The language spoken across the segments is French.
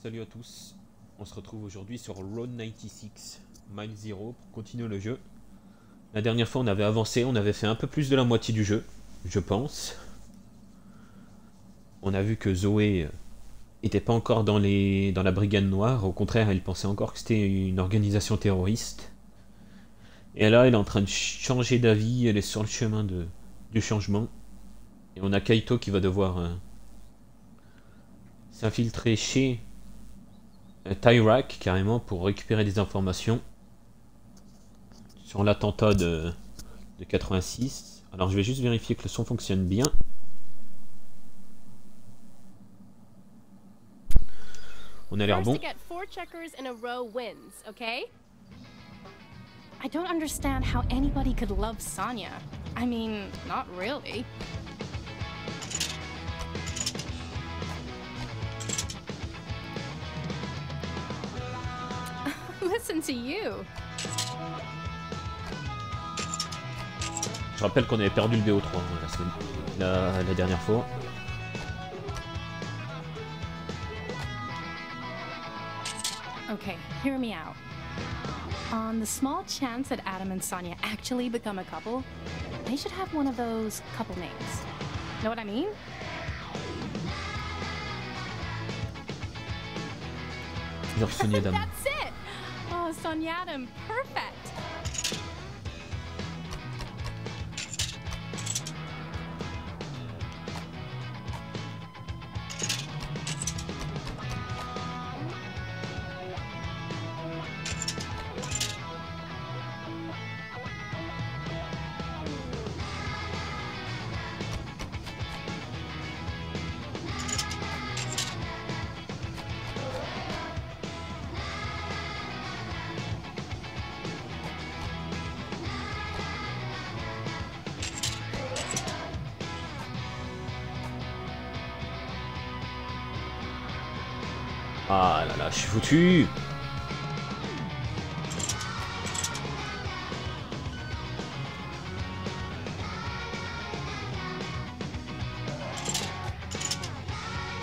Salut à tous, on se retrouve aujourd'hui sur Road 96, Mile Zero, pour continuer le jeu. La dernière fois on avait avancé, on avait fait un peu plus de la moitié du jeu, je pense. On a vu que Zoé était pas encore dans la brigade noire, au contraire elle pensait encore que c'était une organisation terroriste. Et là elle est en train de changer d'avis, elle est sur le chemin du changement. Et on a Kaito qui va devoir s'infiltrer chez Tyrak carrément pour récupérer des informations sur l'attentat de 86. Alors je vais juste vérifier que le son fonctionne bien. On a l'air bon. I don't understand how anybody could love Sonya. I mean, not really. Listen to you. Je rappelle qu'on avait perdu le BO3 la dernière fois. Okay, hear me out. On the small chance that Adam and Sonya actually become a couple, they should have one of those couple names. Know what I mean? Genre Sonya Adam. That's it! Oh, Sonya Adam, perfect! Ah là là, je suis foutu.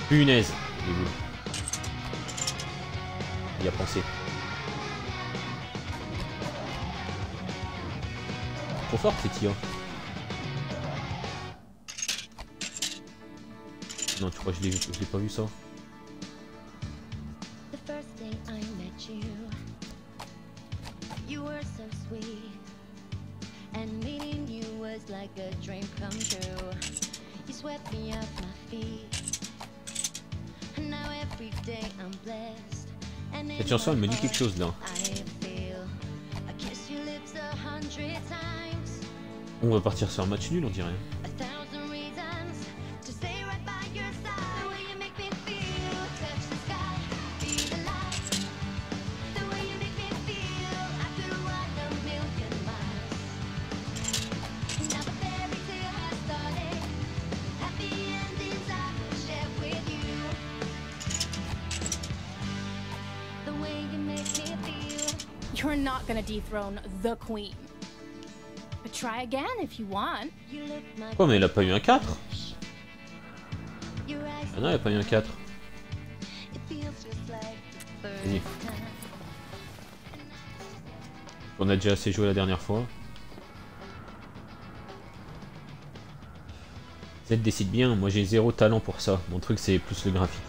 Punaise, les boules. Il y a pensé. Trop fort ces tirs. Non, tu crois que je l'ai pas vu ça? Cette chanson elle me dit quelque chose là. On va partir sur un match nul on dirait. You're not gonna dethrone the queen. But try again if you want. Quoi, mais il a pas eu un 4? Ah non, il a pas eu un 4. Vas-y. On a déjà assez joué la dernière fois. Z décide bien, moi j'ai zéro talent pour ça. Mon truc c'est plus le graphique.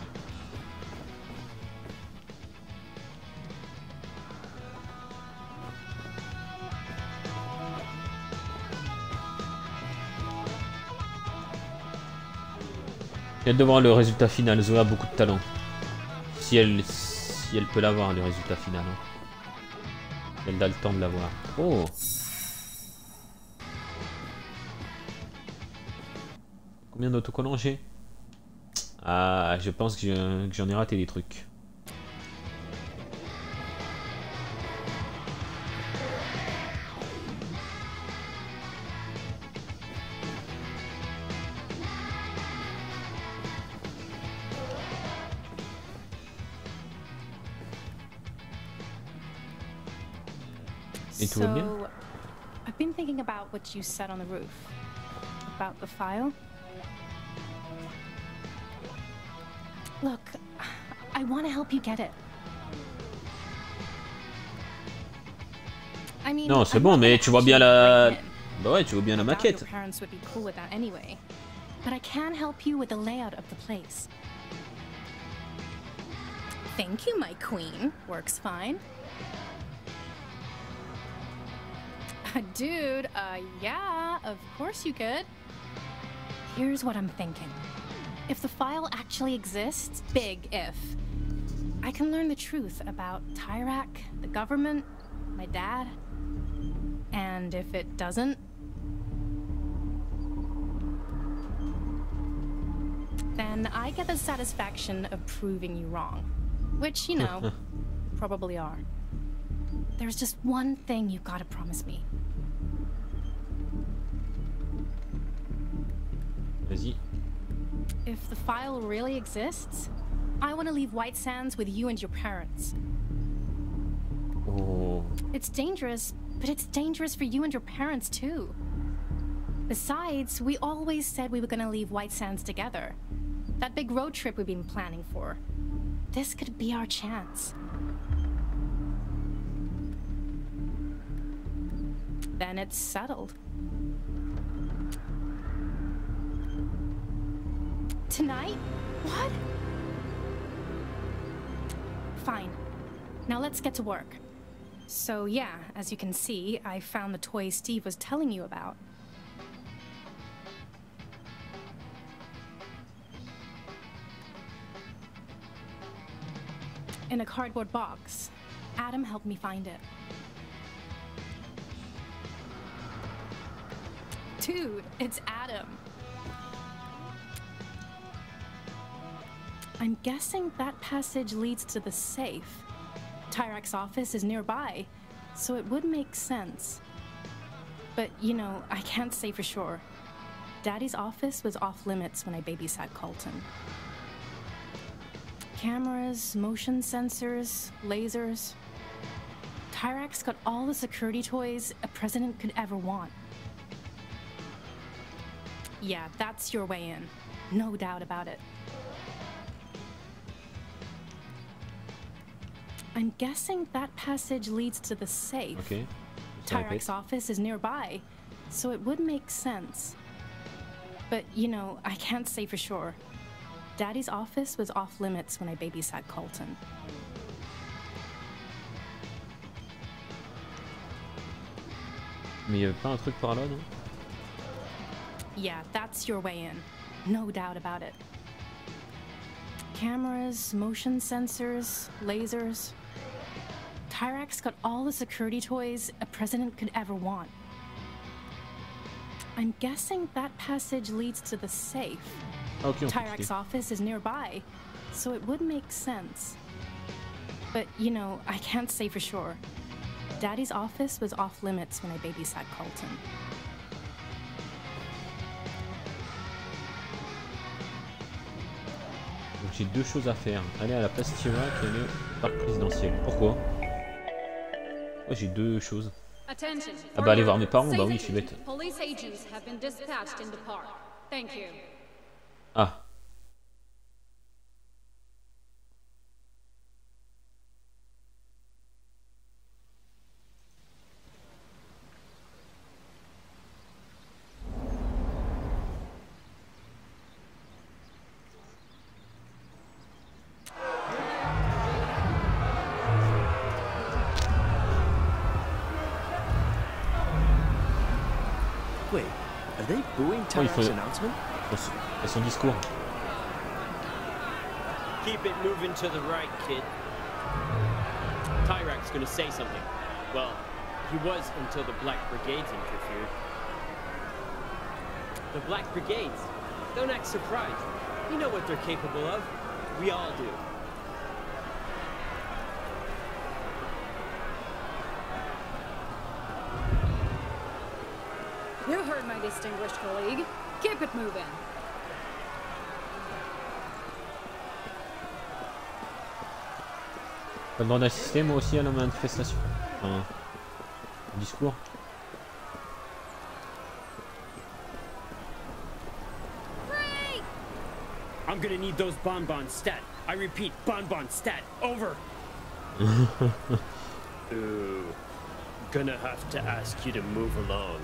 J'ai hâte de voir le résultat final. Zoé a beaucoup de talent. Si elle peut l'avoir, le résultat final. Hein. Elle a le temps de l'avoir. Oh! Combien d'autocollants j'ai? Ah, je pense que j'en ai raté des trucs. So, I've been thinking about what you said on the roof. About the file. Look, I I want to help you get it. I mean, Non, c'est I'm bon, not mais gonna tu vois ask bien you to la... break in. Bah ouais, tu vois bien la I doubt maquette. Your parents would be cool with that anyway. But I can help you with the layout of the place. Thank you, my queen. Works fine. Dude, yeah, of course you could. Here's what I'm thinking. If the file actually exists, big if, I can learn the truth about Tyrak, the government, my dad. And if it doesn't, then I get the satisfaction of proving you wrong. Which, you know, probably are. There's just one thing you've got to promise me. Vas-y. If the file really exists, I want to leave White Sands with you and your parents. Oh. It's dangerous, but it's dangerous for you and your parents too. Besides, we always said we were gonna leave White Sands together. That big road trip we've been planning for. This could be our chance. Then it's settled. Tonight? What? Fine. Now let's get to work. So yeah, as you can see, I found the toy Steve was telling you about. In a cardboard box. Adam helped me find it. Dude, it's Adam. I'm guessing that passage leads to the safe. Tyrak's office is nearby, so it would make sense. But, you know, I can't say for sure. Daddy's office was off limits when I babysat Colton. Cameras, motion sensors, lasers. Tyrak's got all the security toys a president could ever want. Yeah, that's your way in. No doubt about it. I'm guessing that passage leads to the safe. Ok. Tyrak's office is nearby, so it would make sense. But, you know, I can't say for sure. Daddy's office was off limits when I babysat Colton. Mais il y avait pas un truc par là, non? Yeah, that's your way in. No doubt about it. Cameras, motion sensors, lasers. Tyrak's got all the security toys a president could ever want. I'm guessing that passage leads to the safe. Ok, on peut Tyrak's cliquer. office is nearby, so it would make sense. But, you know, I can't say for sure. Daddy's office was off limits when I babysat Colton. Donc j'ai deux choses à faire. Aller à la place Tyrak et aller au parc présidentiel. Pourquoi? Ouais, j'ai deux choses. Ah bah aller voir mes parents, bah oui, je suis bête. Ah. Wait, are they booing Oh, il Tyrak's faut... announcement? Et son discours. Keep it moving to the right, kid. Tyrak's gonna say something. Well, he was until the Black Brigades interfered. The Black Brigades? Don't act surprised. You know what they're capable of. We all do. You heard my distinguished colleague. Keep it moving. Je demande d'assister moi aussi à la manifestation. Enfin, au discours. I'm gonna need those bonbons stat. I repeat, bonbon stat, over. Ooh. Gonna have to ask you to move along.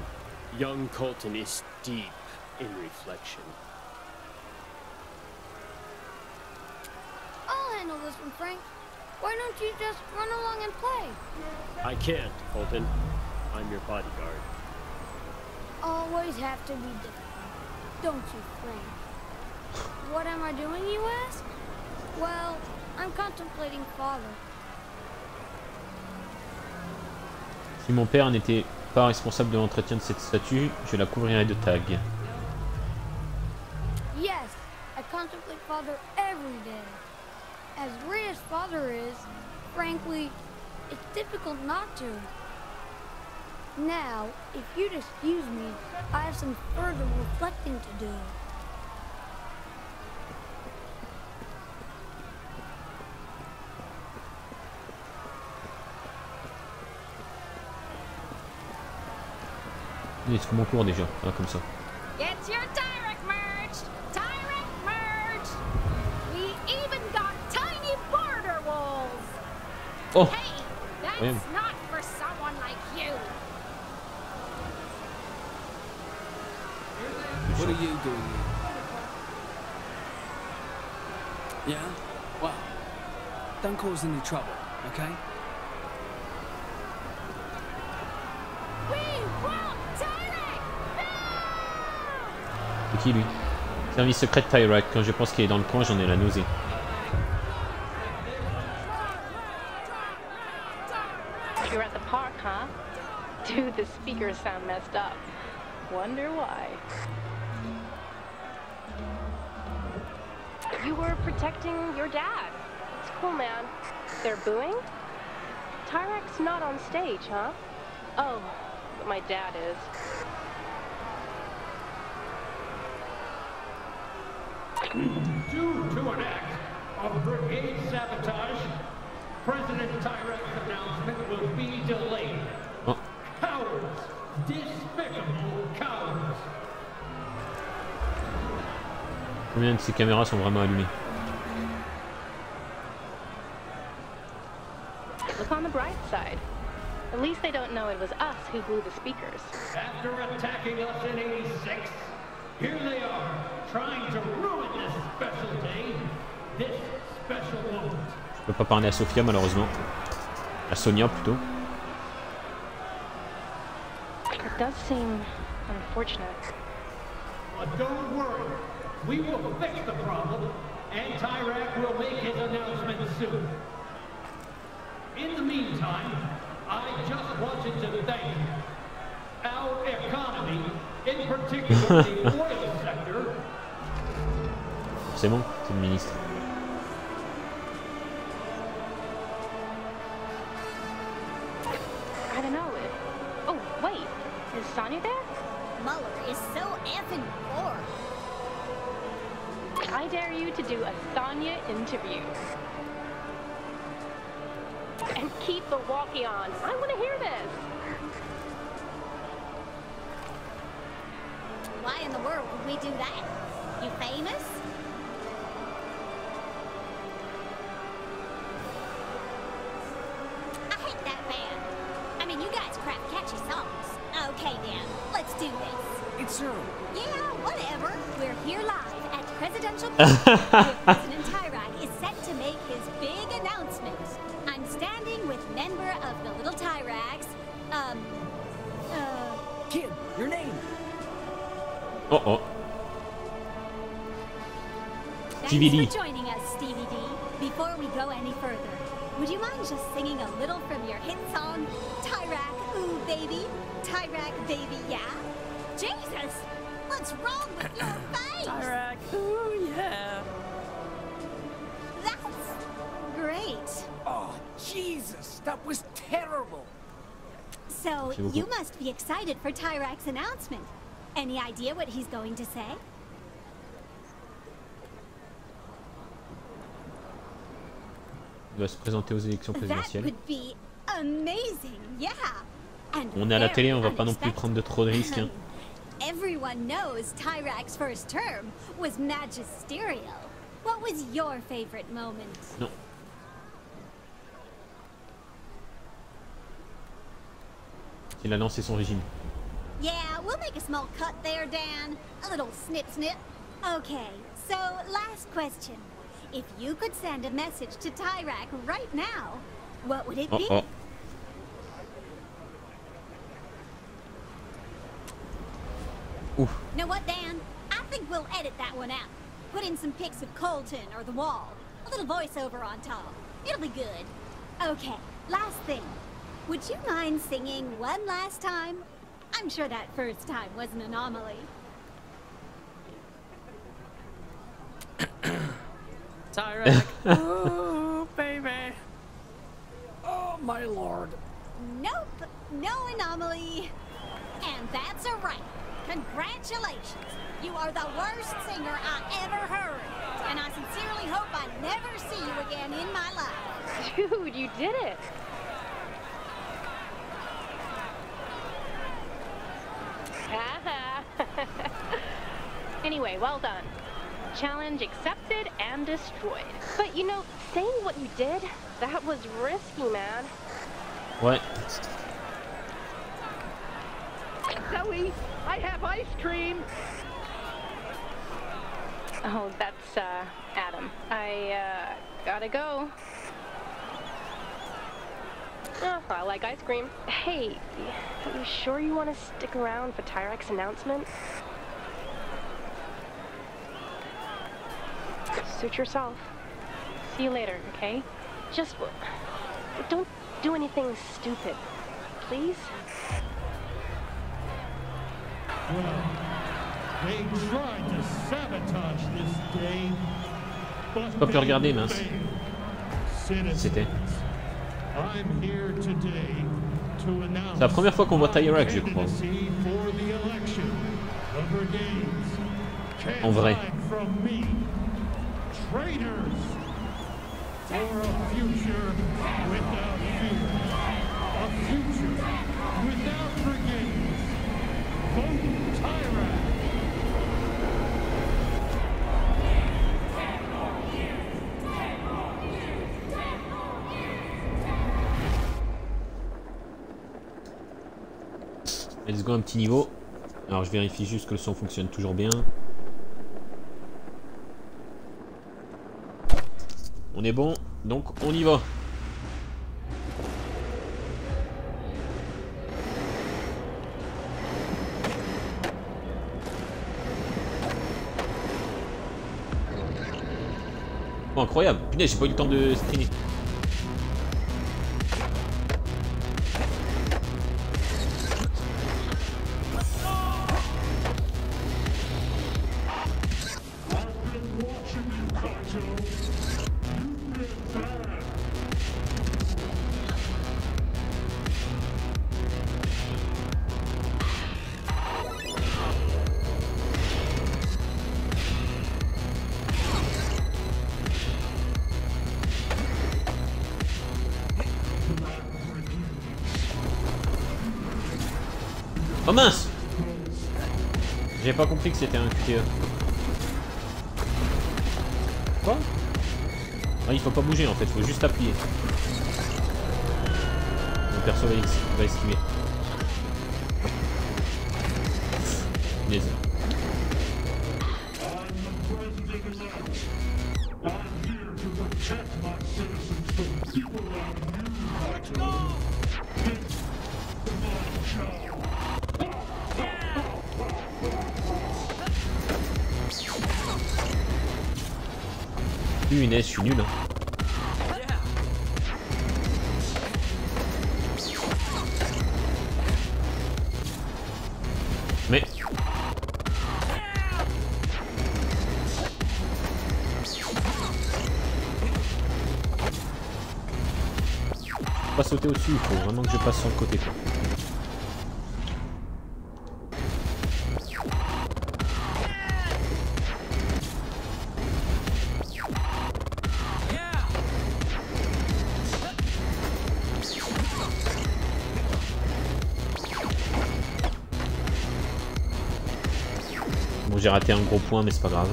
Young Colton is deep in reflection. I'll handle this one, Frank. Why don't you just run along and play? I can't, Colton. I'm your bodyguard. Always have to be different, don't you, Frank? What am I doing, you ask? Well, I'm contemplating father. Si mon père n'était pas responsable de l'entretien de cette statue, je la couvrirais de tags. Yes, I contemplate father every day. As great as father is, frankly, it's difficult not to. Now, if you'd excuse me, I have some further reflecting to do. Il est sur mon cours déjà, ah, comme ça. It's your Tyrek merch! Tyrek merch! We even got tiny border walls! Oh! Hey, that's Oui. not for someone like you! What are you doing here? Yeah? Well, don't cause any trouble, okay? We want Tyrek! C'est qui lui? Service secret de Tyrek. Quand je pense qu'il est dans le coin, j'en ai la nausée. You're at the park, huh? Dude, the speakers sound messed up. Wonder why. You were protecting your dad. It's cool, man. They're booing? Tyrek's not on stage, huh? Oh, but my dad is. Due to an act of brigade sabotage, President Tyrek's announcement will be delayed. Oh. Cowards! Despicable cowards! Combien de ces caméras sont vraiment allumées? Look on the bright side. At least they don't know it was us who blew the speakers. After attacking us in '86, here they are, trying to ruin this special day, this special moment. Je peux pas parler à Sophia malheureusement. À Sonia plutôt. It does seem unfortunate. But don't worry, we will fix the problem, and Tyrek will make his announcement soon. In the meantime, I just wanted to thank our economy, in particular the oil sector. C'est bon, c'est le ministre. I don't know. Oh, wait. Is Sonya there? Muller is so effing bored. I dare you to do a Sonya interview. And keep the walkie on. I want to hear this. Why in the world would we do that? You famous? I hate that band. I mean, you guys craft catchy songs. Okay then, let's do this. It's her. Yeah, whatever. We're here live at Presidential Park, where President Tyrek is set to make his big announcement. I'm standing with member of the Little Tyreks, Kid, your name. Oh oh. Thanks DVD. for joining us, Stevie D. Before we go any further, would you mind just singing a little from your hit song, Tyrek, ooh baby, Tyrek baby, yeah? Jesus, what's wrong with your face? Tyrek. Ooh, yeah. That's great. Oh, Jesus, that was terrible. So you must be excited for Tyrek's announcement. Any idea what he's going to say? Il va se présenter aux élections That présidentielles. would be amazing, yeah. And On est à la télé, on va very pas non plus prendre de trop de risques. Hein. Everyone knows Tyrek's first term was magisterial. what was your favorite moment? Non. Il a lancé son régime. Yeah, we'll make a small cut there, Dan. A little snip snip. Okay, so last question. If you could send a message to Tyrak right now, what would it be? Oh. Ouf. You know what, Dan? I think we'll edit that one out. Put in some pics of Colton or the wall. A little voiceover on top. It'll be good. Okay, last thing. Would you mind singing one last time? I'm sure that first time was an anomaly. Tyrak. Oh, baby. Oh, my lord. Nope, no anomaly. And that's a wrap. Congratulations. You are the worst singer I ever heard. And I sincerely hope I never see you again in my life. Dude, you did it. Anyway, well done. Challenge accepted and destroyed. But you know, saying what you did, that was risky, man. What? Zoe, I have ice cream. Oh, that's, Adam. I, gotta go. Oh, I like ice cream. Hey, are you sure you want to stick around for Tyrak's announcement? Suit yourself. See you later, okay? Just don't do anything stupid, please. Well, they tried to sabotage this day, but Pas pu regarder, mince. C'était. I'm here today to announce C'est la première fois qu'on voit Tyrak, je crois. En vrai. Traitors for a future without fear, a future without brigades. Vote Tyrak. Let's go un petit niveau. Alors je vérifie juste que le son fonctionne toujours bien. On est bon, donc on y va. Oh, incroyable. Punaise, j'ai pas eu le temps de screener. Oh mince! J'ai pas compris que c'était un QTE. Quoi? Ah, il faut pas bouger en fait, faut juste appuyer. Mon perso va esquiver. Punaise. Punaise, je suis nul. Hein. Mais... Pas sauter au-dessus, il faut vraiment que je passe sur le côté quoi. Bon, j'ai raté un gros point mais c'est pas grave.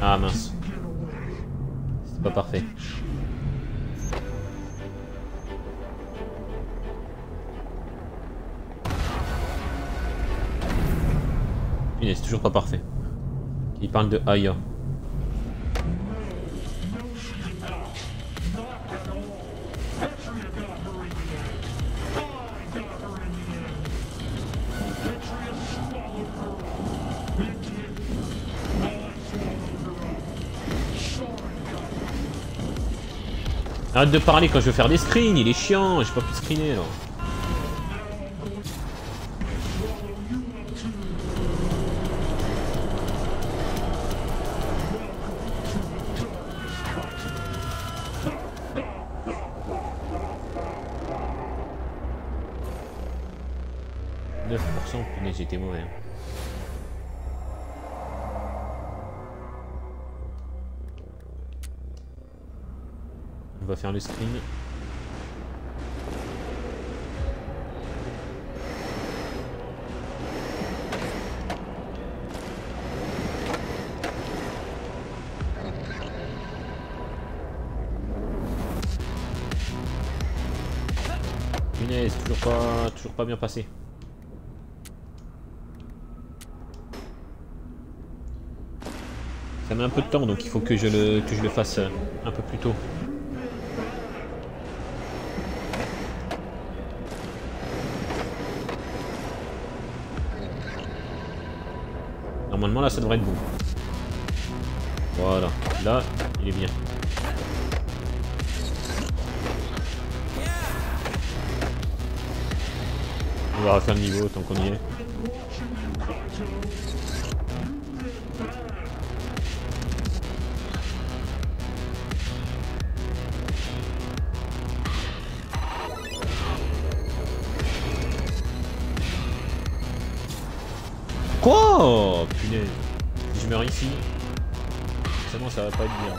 Ah mince. C'est pas parfait. C'est toujours pas parfait. Il parle de Aya. Arrête de parler quand je veux faire des screens, il est chiant, j'ai pas pu screener là. Mais j'étais mauvais. On va faire le screen. Punaise, toujours pas bien passé. Ça met un peu de temps, donc il faut que je le fasse un peu plus tôt. Normalement là ça devrait être bon. Voilà, là il est bien. On va refaire le niveau tant qu'on y est. Oh punaise. Si je meurs ici, forcément ça va pas être bien.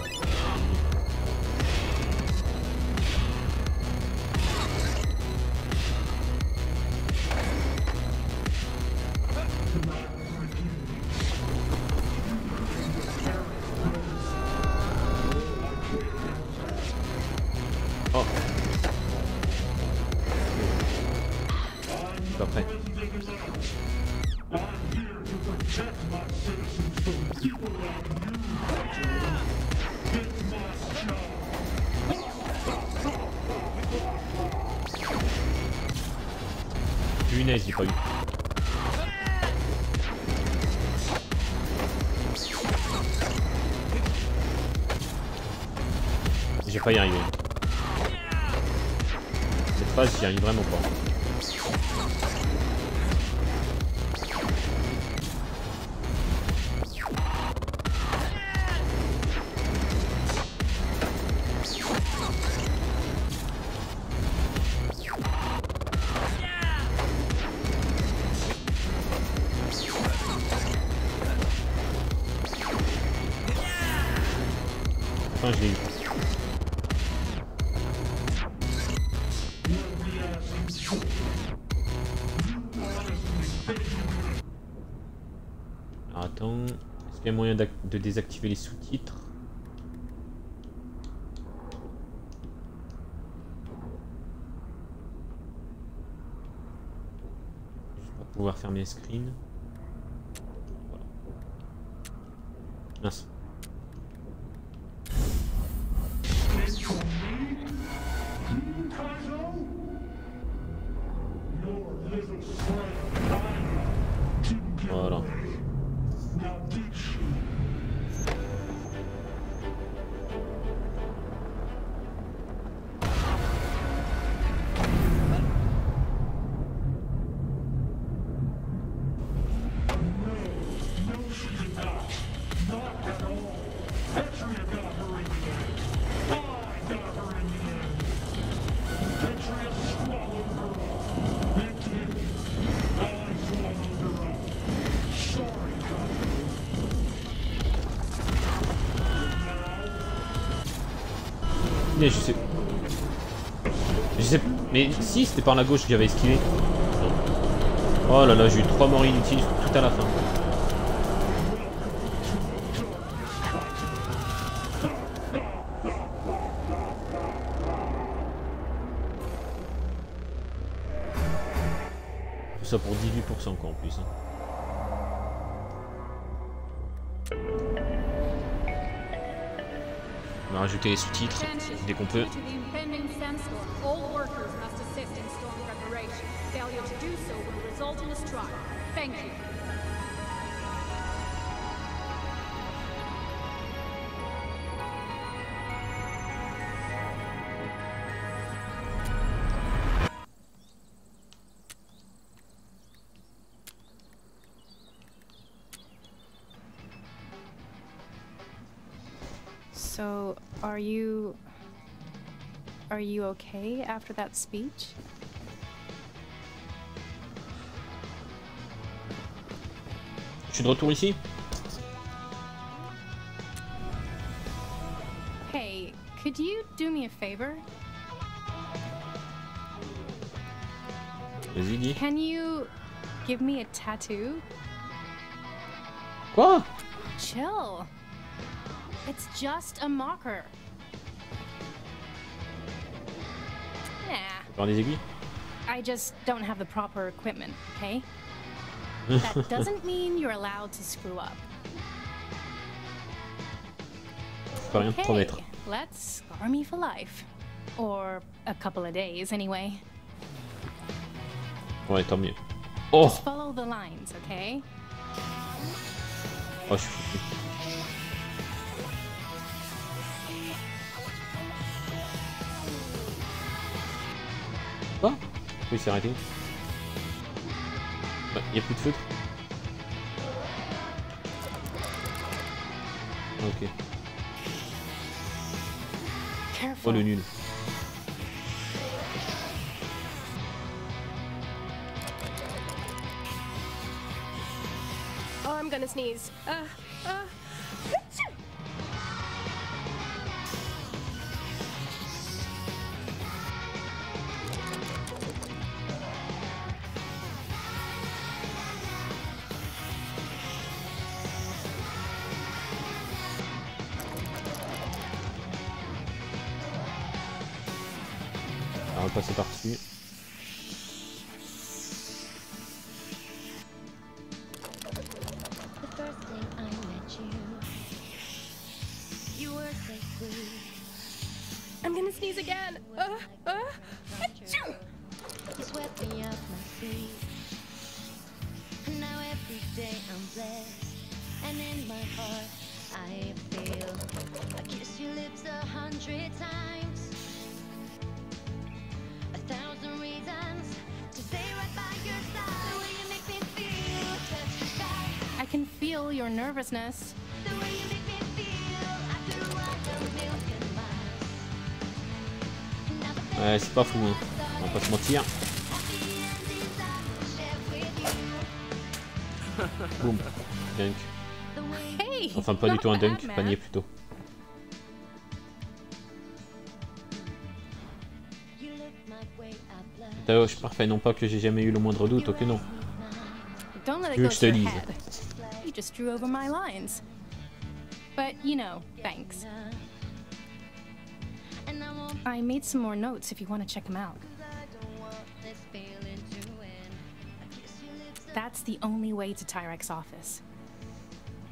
Oh. Je suis pas prêt. Punaise, j'ai pas eu. J'ai pas y arriver. Cette phase, j'y arrive vraiment pas. Enfin, je l'ai eu. Alors, attends, est-ce qu'il y a moyen de désactiver les sous-titres? Je vais pas pouvoir fermer les screens. Voilà. Mince. Voilà. Mais je sais. Mais si, c'était par la gauche que j'avais esquivé. Non. Oh là là, j'ai eu 3 morts inutiles tout à la fin. ça pour 18% quoi en plus. Hein. On va rajouter les sous-titres dès qu'on peut. So, are you okay after that speech? Je suis de retour ici. Hey, could you do me a favor? Vas-y, dis. Can you give me a tattoo? Quoi? Chill. It's just a marker. Nah. Par des aiguilles? I just don't have the proper equipment, okay? That doesn't mean you're allowed to screw up. Je peux rien te promettre. Okay, let's army for life. Or a couple of days, anyway. Ouais, tant mieux. Oh! Just follow the lines, okay? Oh, je suis foutu. Quoi? Oui, c'est arrêté. Bah, y a plus de feutre. Ok. Oh le nul. Oh, I'm gonna sneeze. On va passer par-dessus. I'm gonna sneeze again. You swept me off my feet. Now every day I'm blessed, and in my heart I feel I kiss your lips 100 times. 1,000 reasons to stay right by your side. The way you make me feel, touch the sky. I can feel your nervousness. The way you make me feel after a million miles. Ouais, c'est pas fou, hein. On va pas se mentir. Boum. Dunk. Hey! Enfin, pas du not tout un bad, dunk, man. panier plutôt. Je suis parfait, non pas que j'ai jamais eu le moindre doute, ok non. Don't let it Tu veux go que je to te your lise? head. You just drew over my lines. But, you know, thanks. I made some more notes if you want to check them out. That's the only way to Tyrek's office.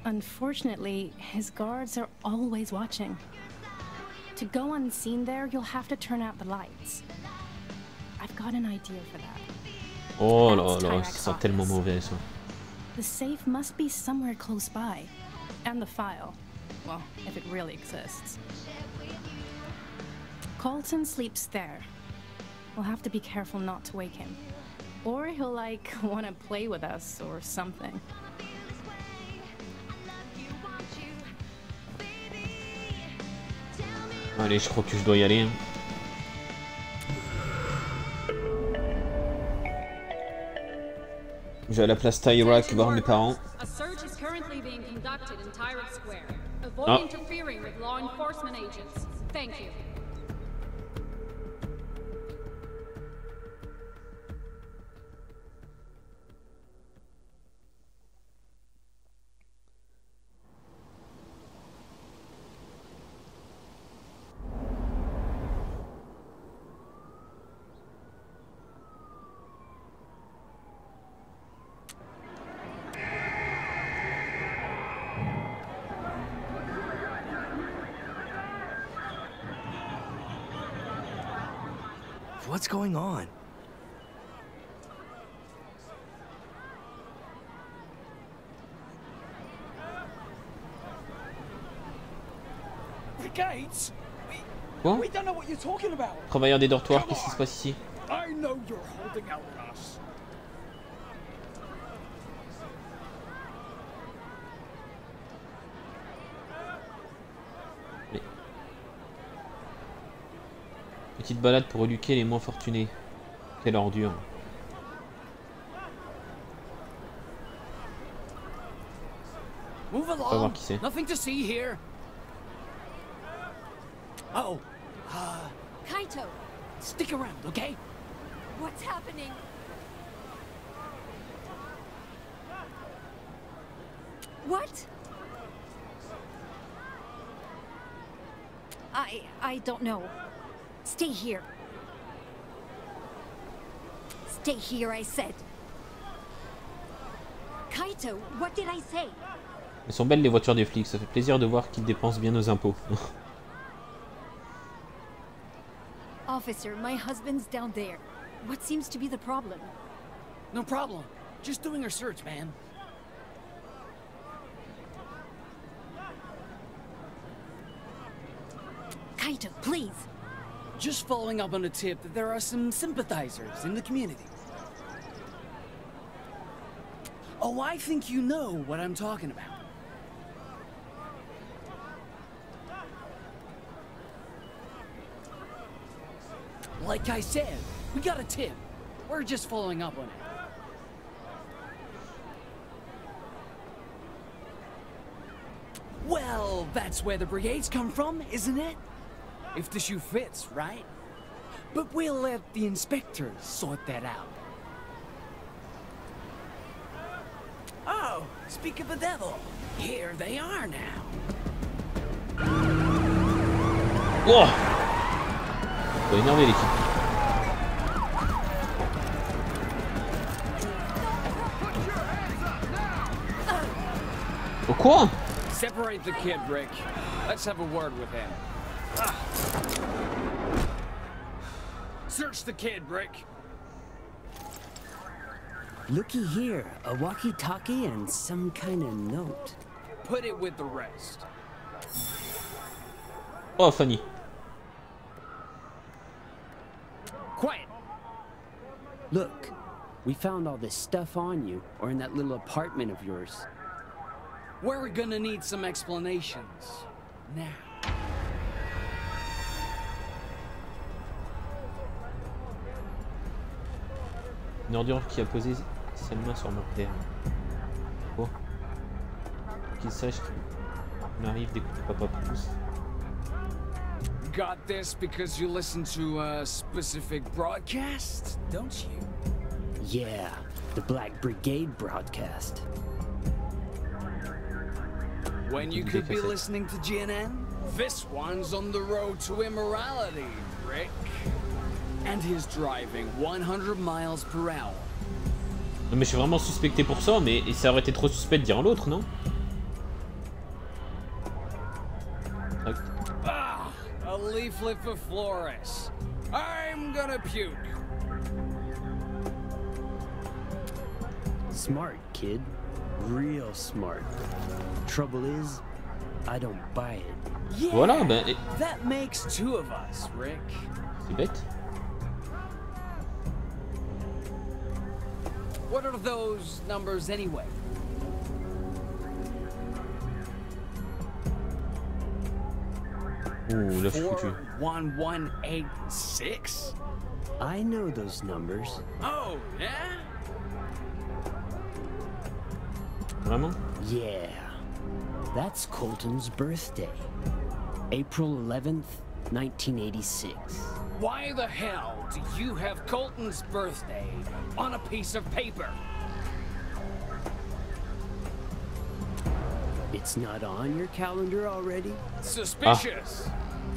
Unfortunately, his guards are always watching. To go unseen there, you'll have to turn out the lights. I've got an idea for that. Oh là là, ça sent tellement mauvais ça. The safe must be somewhere close by. And the file. Well, if it really exists. Colton sleeps there. We'll have to be careful not to wake him. Or he'll, like, want to play with us or something. Allez, je crois que je dois y aller. Hein. Je vais à la place Tyrak voir mes parents. A search is currently being conducted in Tyrant Square. Avoid Ah. interfering with law enforcement agents. Thank you. What's going on? Brigades? Quoi? We don't know what you're talking about. Travailleurs des dortoirs, qu'est-ce qui se passe ici? I know you're holding out on us. Mais... Petite balade pour éduquer les moins fortunés. Quelle ordure. Move On va voir along. qui c'est. Nothing to see here. Oh, Kaito, stick around, okay? what's happening? What? I don't know. Stay here. Stay here, I said. Kaito, what did I say? Elles sont belles les voitures des flics, ça fait plaisir de voir qu'ils dépensent bien nos impôts. Officer, my husband's down there. What seems to be the problem? No problem. Just doing our search, man. Kaito, please. Just following up on a tip that there are some sympathizers in the community. Oh, I think you know what I'm talking about. Like I said, we got a tip. We're just following up on it. Well, that's where the brigades come from, isn't it? If the shoe fits, right? But we'll let the inspectors sort that out. Oh, speak of the devil, here they are now. Wow. Faut énerver l'équipe. Oh quoi? Separate the kid, Rick. Let's have a word with him. Search the kid, Rick. Looky here, a walkie-talkie and some kind of note. Put it with the rest. Oh, funny. Quiet. Look, we found all this stuff on you, or in that little apartment of yours. We're gonna need some explanations. Now. Une ordure qui a posé ses mains sur mon père. Oh. Qu'il sache qu'il m'arrive d'écouter Papa Pouce. Got this because you listen to a specific broadcast, don't you? Yeah, the Black Brigade broadcast. When you could be listening to GNN? This one's on the road to immorality, Rick. And he's driving 100 miles per hour. Non mais je suis vraiment suspecté pour ça, mais ça aurait été trop suspect de dire l'autre, non? Ah, a leaflet for Flores. I'm gonna puke. Smart, kid. Real smart. Trouble is, I don't buy it. Yeah, voilà, ben... that makes two of us, Rick. C'est bête. What are those numbers anyway? Ouh, là je suis foutu. 41186? I know those numbers. Oh, yeah? Vraiment? Yeah. That's Colton's birthday. April 11th, 1986. Why the hell do you have Colton's birthday on a piece of paper? It's not on your calendar already? Suspicious.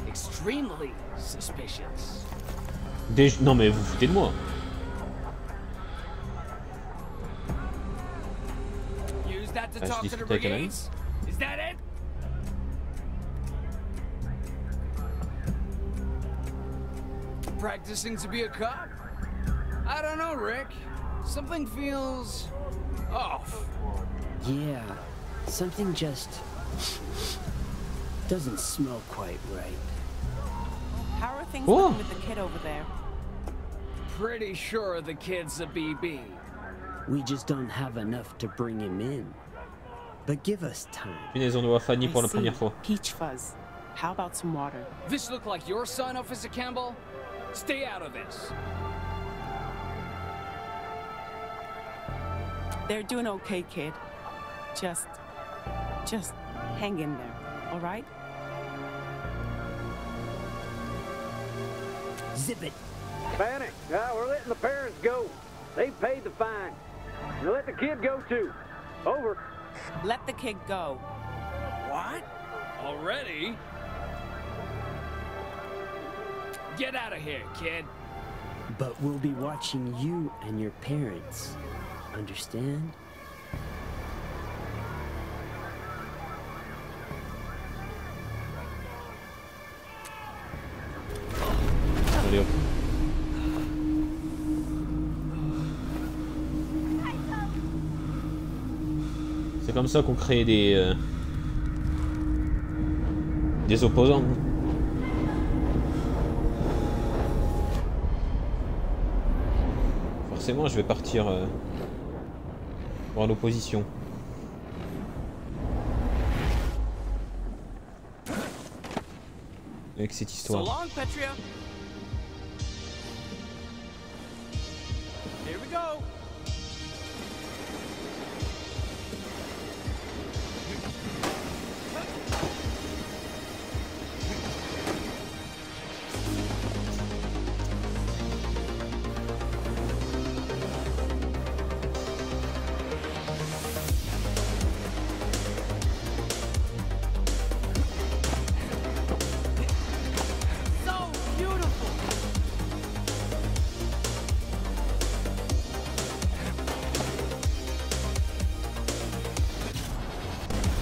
Extremely suspicious. Non mais vous foutez de moi. Use that to Ah, talk je to the discute avec un ami. brigades? Is that it? practicing to be a cop? I don't know, Rick. Something feels off. Yeah, something just doesn't smell quite right. How are things looking with the kid over there? Pretty sure the kid's a BB. We just don't have enough to bring him in. But give us time. Punaise, on voit Fanny pour la première fois. Peach fuzz. How about some water? This look like your son, Officer Campbell? Stay out of this. They're doing okay, kid. Just hang in there, all right? Zip it. Fanny, we're letting the parents go. They paid the fine. Now let the kid go too. Over. Let the kid go. What? Already? Get out of here, kid. But we'll be watching you and your parents. Understand? Allez hop. C'est comme ça qu'on crée des opposants. Forcément, je vais partir voir l'opposition. Avec cette histoire. So long, Petria. Here we go.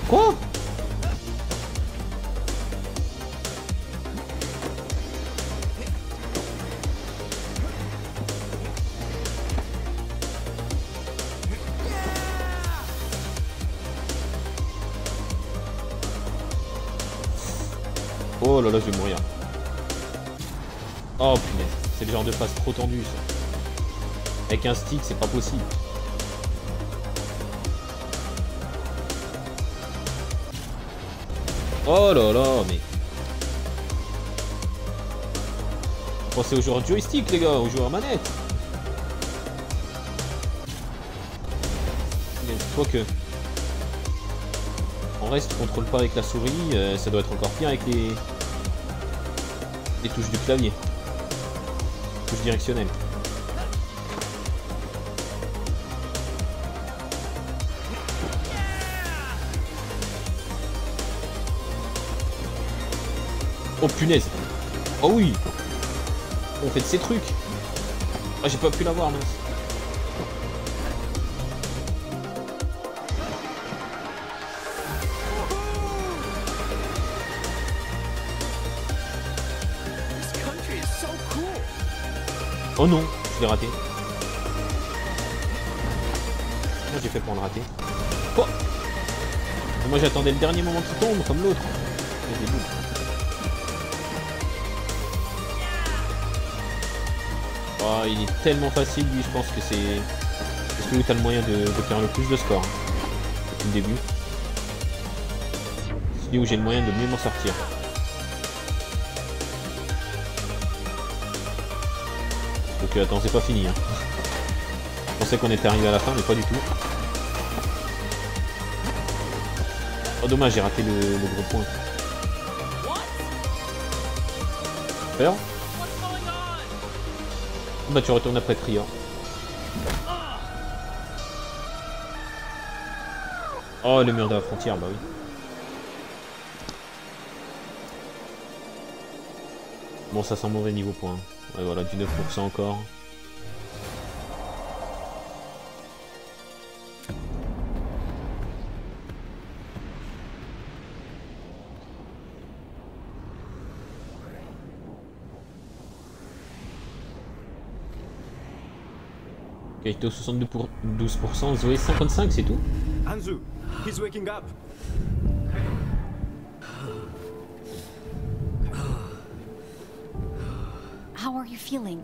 Quoi? Oh là là, je vais mourir. Oh punaise, c'est le genre de phase trop tendue ça. Avec un stick, c'est pas possible. Oh là là, mais... Pensez aux joueurs de joystick les gars, aux joueurs manette. Mais toi que... En reste, tu contrôles pas avec la souris, ça doit être encore pire avec les touches du clavier. Touches directionnelles. Oh punaise. Oh oui. On fait de ces trucs. Ah, j'ai pas pu l'avoir, mince. Oh non, je l'ai raté. Comment j'ai fait pour le rater? Quoi? Moi j'attendais le dernier moment qui tombe comme l'autre. Oh, il est tellement facile lui, je pense que c'est celui où t'as le moyen de faire le plus de score. Depuis le début. Celui où j'ai le moyen de mieux m'en sortir. Donc attends, c'est pas fini. Hein. Je pensais qu'on était arrivé à la fin, mais pas du tout. Oh dommage, j'ai raté le gros point. Peur? Bah tu retournes après Tria. Oh le mur de la frontière, bah oui. Bon ça sent mauvais niveau point. Ouais voilà, du 9% encore. Kaito 72%, Zoé 55, c'est tout. Hanzu, he's waking up. How are you feeling?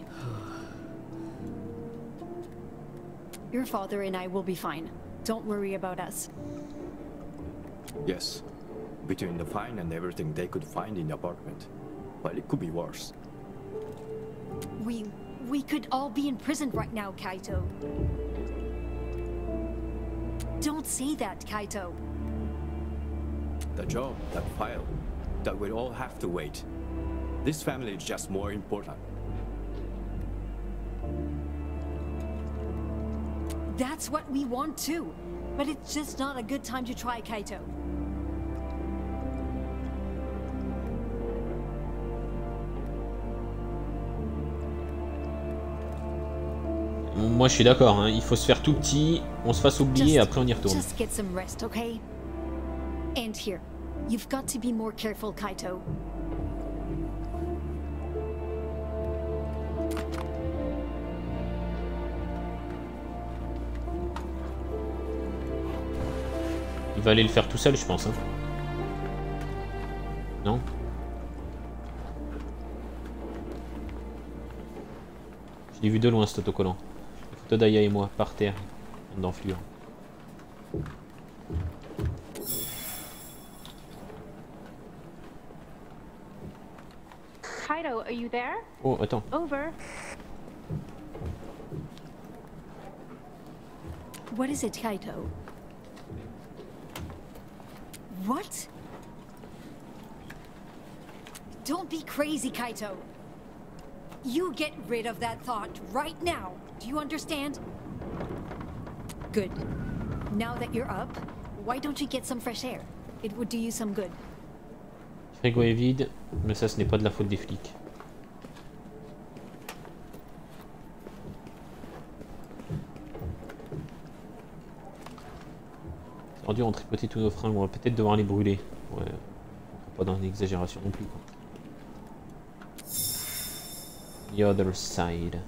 Your father and I will be fine. Don't worry about us. Yes. Between the fine and everything they could find in the apartment. Well, it could be worse. We could all be in prison right now, Kaito. Don't say that, Kaito. The job, that file, that we'll all have to wait. This family is just more important. That's what we want too. But it's just not a good time to try, Kaito. Moi je suis d'accord, hein. Il faut se faire tout petit, on se fasse oublier et après on y retourne. Just get some rest, okay? And here, you've got to be more careful, Kaito. Il va aller le faire tout seul, je pense. Hein. Non? Je l'ai vu de loin cet autocollant. La photo d'Aya et moi, par terre, d'enflure. Kaito, are you there? Oh, attends. Over. What is it, Kaito? What? Don't be crazy, Kaito. You get rid of that thought right now. Do you understand? Good. Now that you're up, why don't you get some fresh air? It would do you some good. Le frigo est vide, mais ça ce n'est pas de la faute des flics. C'est dur, on tripoter tous nos fringues, on va peut-être devoir les brûler. Ouais, pas dans une exagération non plus quoi. The other side.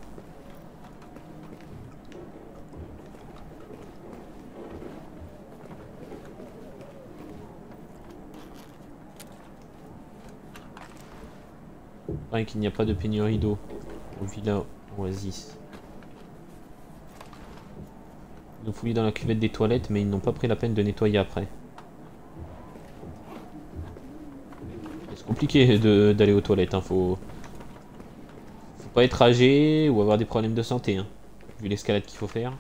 Pareil qu'il n'y a pas de pénurie d'eau au Villa Oasis. Ils ont fouillé dans la cuvette des toilettes, mais ils n'ont pas pris la peine de nettoyer après. C'est compliqué d'aller aux toilettes, hein. Faut pas être âgé ou avoir des problèmes de santé, hein, vu l'escalade qu'il faut faire.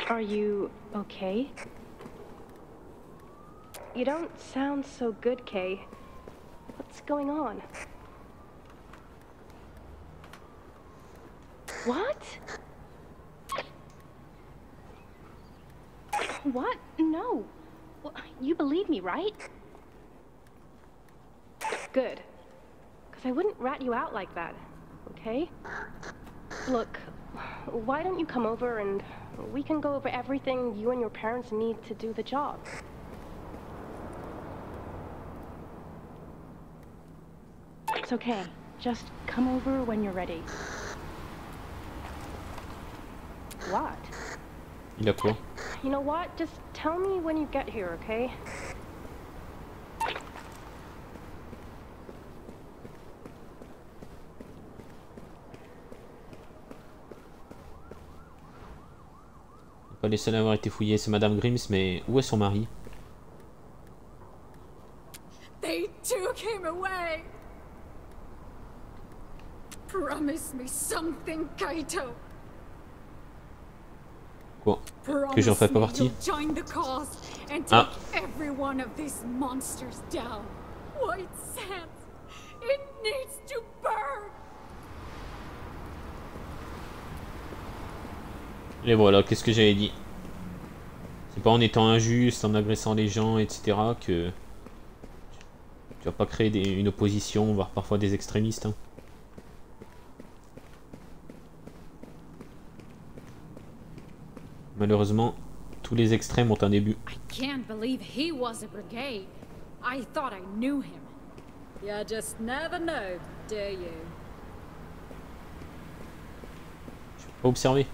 Are you okay? You don't sound so good, Kay. What's going on? What? What? No. Well, you believe me, right? Good. Because I wouldn't rat you out like that, okay? Look, why don't you come over and we can go over everything you and your parents need to do the job. It's okay. Just come over when you're ready. What? Il a quoi? You know what? Just tell me when you get here, okay? Pas les seuls à avoir été fouillés, c'est Madame Grims, mais où est son mari? They took him away. Promise me something, Kaito. Quoi? Que j'en fais pas partie? Join the cause and take Ah. every one of these monsters down. White Sands, it needs to burn. Et voilà, qu'est-ce que j'avais dit? C'est pas en étant injuste, en agressant les gens, etc. que tu vas pas créer une opposition, voire parfois des extrémistes. Hein. Malheureusement, tous les extrêmes ont un début. I can't believe he was a brigade. I thought I knew him. You just never know, do you? Je peux pas observer.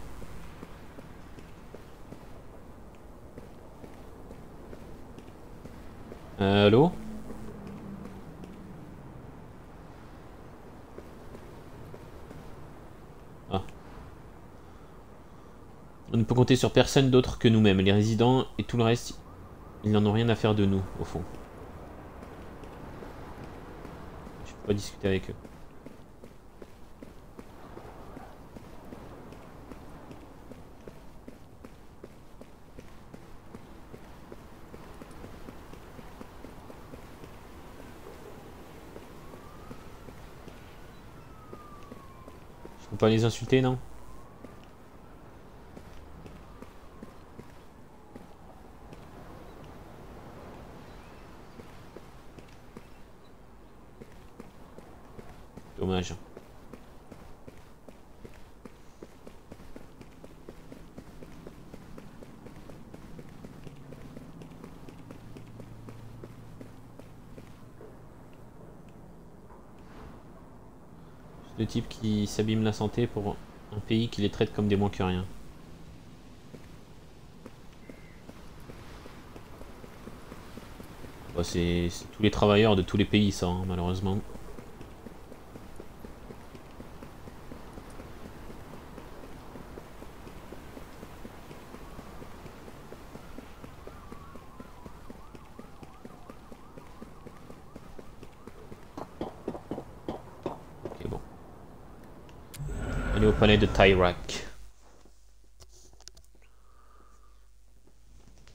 Allô? Ah. On ne peut compter sur personne d'autre que nous-mêmes, les résidents et tout le reste, ils n'en ont rien à faire de nous, au fond. Je peux pas discuter avec eux. Je peux pas les insulter, non? Dommage. Le type qui s'abîme la santé pour un pays qui les traite comme des moins que rien. Bah, c'est tous les travailleurs de tous les pays, ça, hein, malheureusement. Ok, bon. Allez au palais de Tyrak.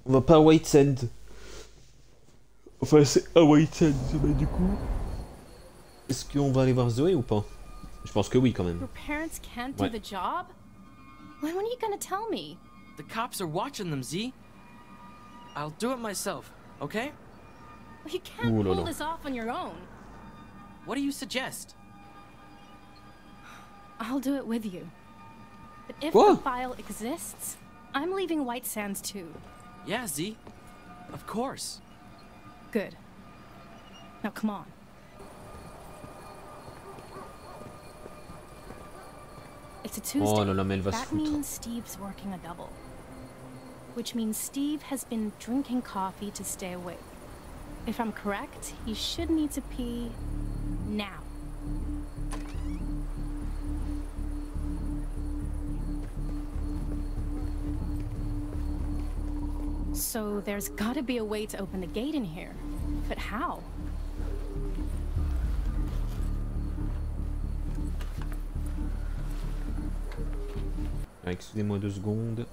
On va pas à White Sand. Enfin, c'est à White Sand, mais du coup... Est-ce qu'on va aller voir Zoé ou pas? Je pense que oui, quand même. Your parents can't do the job? When are you gonna tell me? The cops are watching them, Z. I'll do it myself, okay? Well, you can't pull this off on your own. What do you suggest? I'll do it with you. But if the file exists, I'm leaving White Sands too. Yeah, Z. Of course. Good. Now come on. It's a Tuesday. Oh là là, mais elle va se That foutre. means Steve's working a double. Which means Steve has been drinking coffee to stay awake. If I'm correct, he should need to pee now. So there's gotta be a way to open the gate in here. But how? Ah, excusez-moi 2 secondes.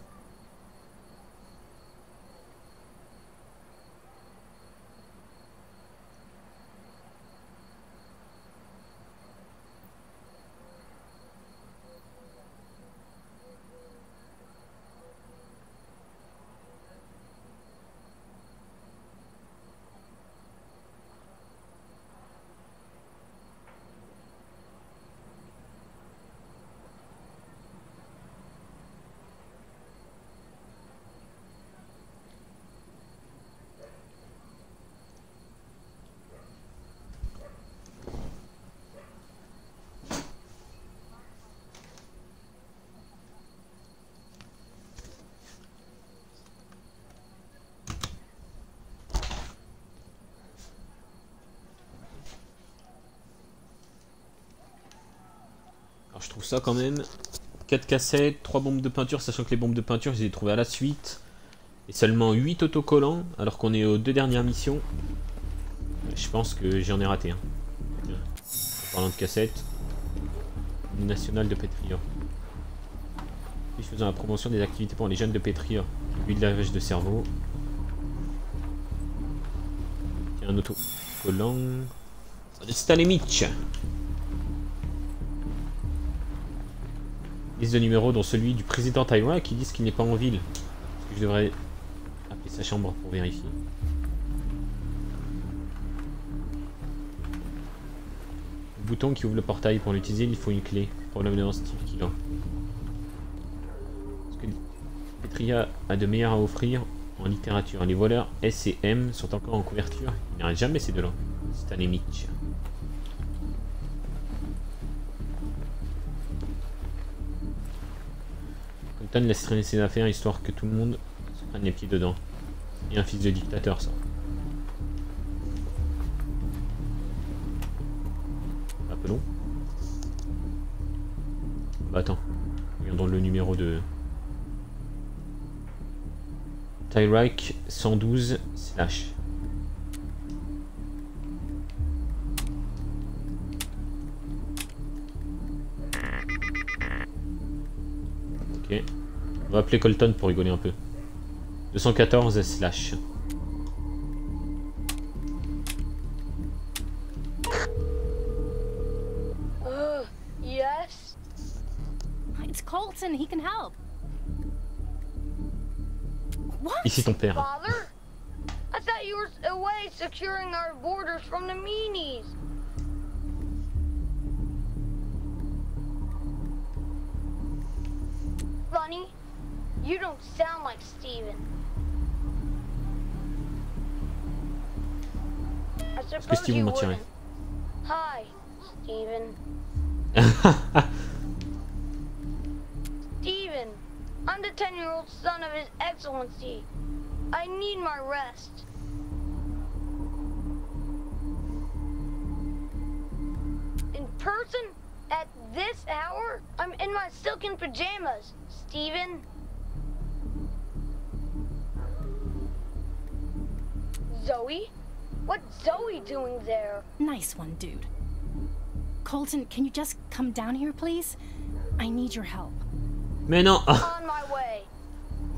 Alors je trouve ça quand même. 4 cassettes, 3 bombes de peinture, sachant que les bombes de peinture, je les ai trouvées à la suite. Et seulement 8 autocollants, alors qu'on est aux 2 dernières missions. Je pense que j'en ai raté un. Tiens. En parlant de cassettes. National de pétrir. Puis faisant la promotion des activités pour les jeunes de pétrir. Huile de lavage de cerveau. Tiens, un autocollant. Stanley Mitch. Liste de numéros dont celui du président Tyrak qui disent qu'il n'est pas en ville. Est-ce que je devrais appeler sa chambre pour vérifier? Le bouton qui ouvre le portail, pour l'utiliser il faut une clé. Probablement Steve qui l'a. Est-ce que Petria a de meilleurs à offrir en littérature? Les voleurs S et M sont encore en couverture. Il n'arrête jamais ces deux-là. Stanley Mitch. Compton laisse traîner ses affaires histoire que tout le monde se prenne les pieds dedans. Et un fils de dictateur, ça. peu long. Bah attends, regardons le numéro de Tyrak 112 slash. Ok. On va appeler Colton pour rigoler un peu. 214 slash. Yes? It's Colton, he can help. What? Ici ton père. Father? I thought you were away securing our borders from the meanies. Funny, you don't sound like Steven. I suppose you wouldn't. Hi, Steven. Steven, I'm the 10-year-old son of His Excellency. I need my rest. In person? At this hour? I'm in my silken pajamas, Steven. Zoe? What's Zoe doing there? Nice one, dude. Colton, can you just come down here, please? I need your help. Mais non. On my way.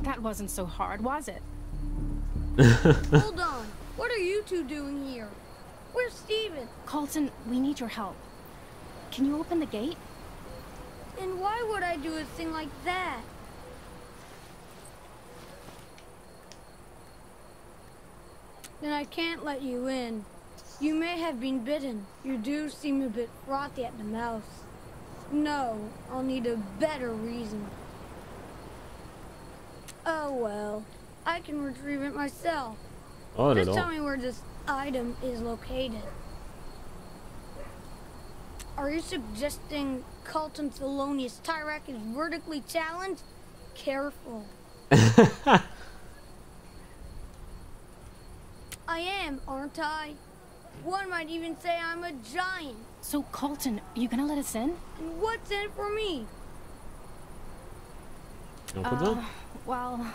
That wasn't so hard, was it? Hold on. What are you two doing here? Where's Steven? Colton, we need your help. Can you open the gate? And why would I do a thing like that? Then I can't let you in. You may have been bitten. You do seem a bit frothy at the mouth. No, I'll need a better reason. Oh well, I can retrieve it myself. Oh, Just tell me where this item is located. Are you suggesting Colton Thelonious Tyrak is vertically challenged? Careful. I am, aren't I? One might even say I'm a giant. So, Colton, are you gonna let us in? And what's in it for me? Well...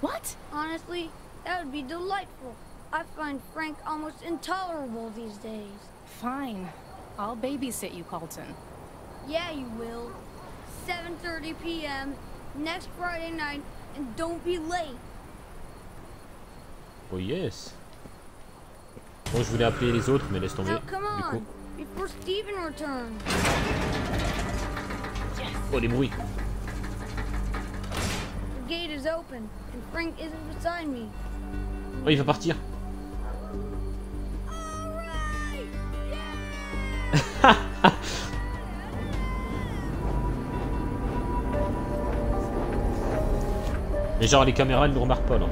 What? Honestly, that would be delightful. I find Frank almost intolerable these days. Fine. I'll babysit you, Colton. Yeah, you will. 7:30 p.m. next Friday night, and don't be late. Oh yes. Bon, je voulais appeler les autres, mais laisse tomber. Now come Du coup. on, before Steven returns. Oh, les bruits. The gate is open, and Frank isn't beside me. Oh, il va partir. Mais genre les caméras elles ne remarquent pas là.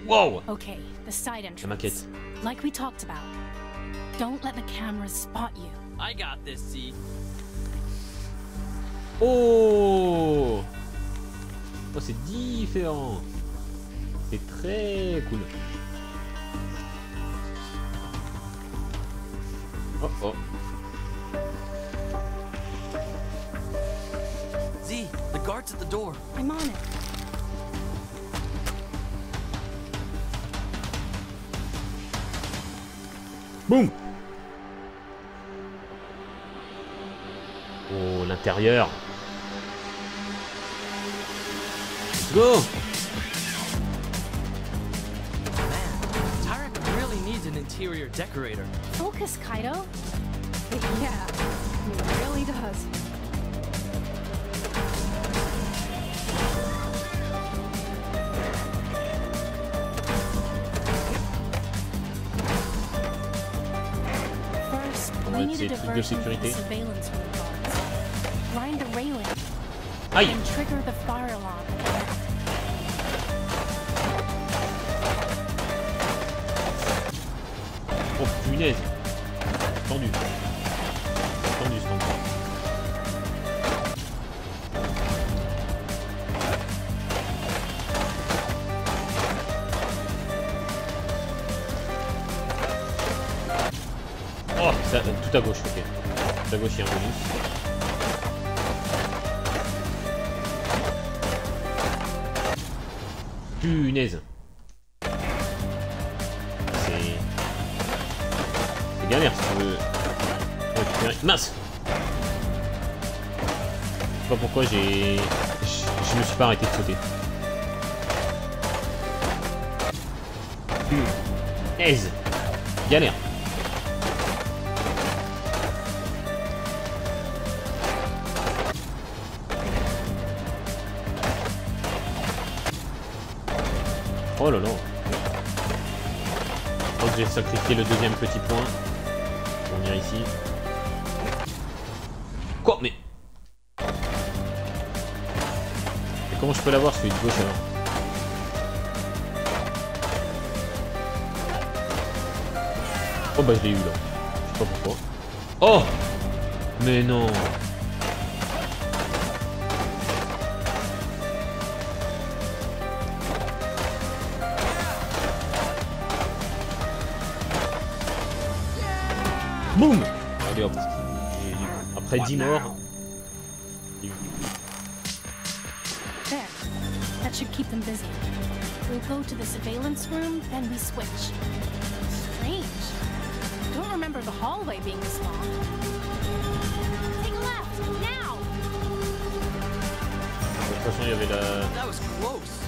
Wow. Okay, the side entrance. La maquette. Like we talked about. Don't let the cameras spot you. I got this, Z. Oh. Oh, c'est différent. C'est très cool. Oh oh. Z, the guard's at the door. I'm on it. Boum. Oh, l'intérieur. Let's go. Man, Tyrak really needs an interior decorator. Focus, Kaito. Yeah, he really does. First, we need a diversion from the surveillance room guards. Grind the railing. Aïe. And trigger the fire alarm. Oh punaise. Tendu. Tendu ce endroit. Oh, ça, tout à gauche, ok. Tout à gauche, il y a un bonus. Punaise. C'est galère si tu veux récupérer. Mince! Je sais pas pourquoi je me suis pas arrêté de sauter. Punaise! Galère. Oh là là. Je crois que j'ai sacrifié le deuxième petit point pour venir ici. Quoi? Mais comment je peux l'avoir celui de gauche alors? Oh bah je l'ai eu là. Je sais pas pourquoi. Oh! Mais non! Boum! Allez hop. Après 10 morts. There. That should keep them busy. We'll go to the surveillance room, then we switch. Strange. I don't remember the hallway being this long. Take a left, now! De toute façon, il y avait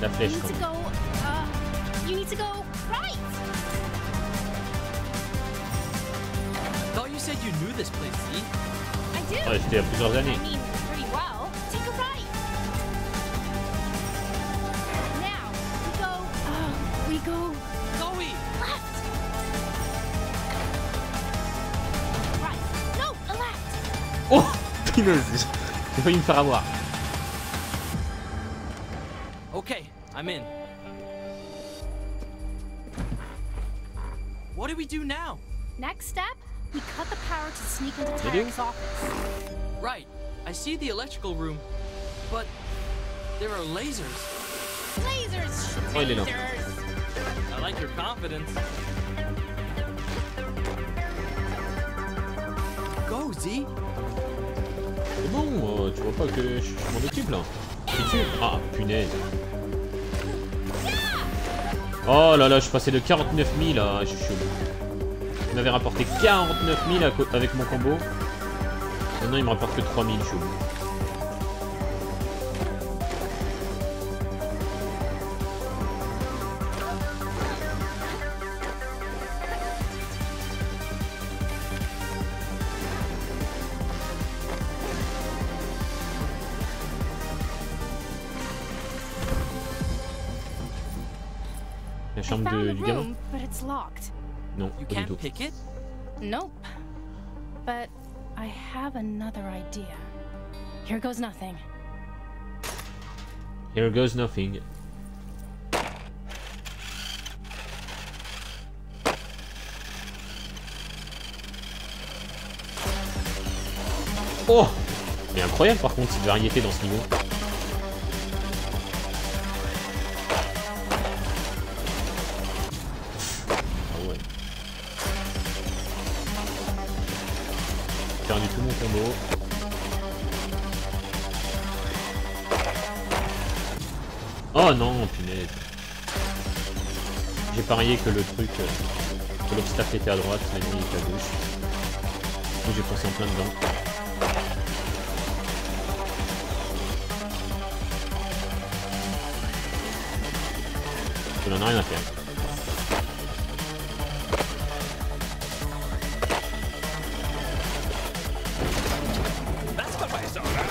la flèche You quand need to même. go, you need to go right! Thought you said you knew this place, see? I do. Ouais, c'était il y a plusieurs années. I mean, pretty well. Take a right. Now, we go Zoe! left. Right. No, a left. Oh! Punaise! J'ai failli me faire avoir. Okay, I'm in. What do we do now? Next step, we cut the power to sneak into You do? Tyrek's office. Right, I see the electrical room, but there are lasers. Lasers! Oh, il est là. Lasers! I like your confidence. Go, Z! C'est bon, tu vois pas que je m'en occupe là. Je suis dessus. Ah, punaise. Oh là là, je suis passé de 49 000 à... Je suis chaud. Il m'avait rapporté 49 000 avec mon combo. Maintenant, il me rapporte que 3 000, je suis chaud. La I chambre found the du gamin? room, but it's locked. Non, You pas du can't tout. pick it? Nope. But I have another idea. Here goes nothing. Here goes nothing. Oh! C'est incroyable par contre cette variété dans ce niveau. Ah ouais. J'ai perdu tout mon combo. Oh non, punaise. J'ai parié que le truc, que l'obstacle était à droite, l'ennemi était à gauche. Du coup j'ai foncé en plein dedans. Ça n'en a rien à faire. That's not my soda.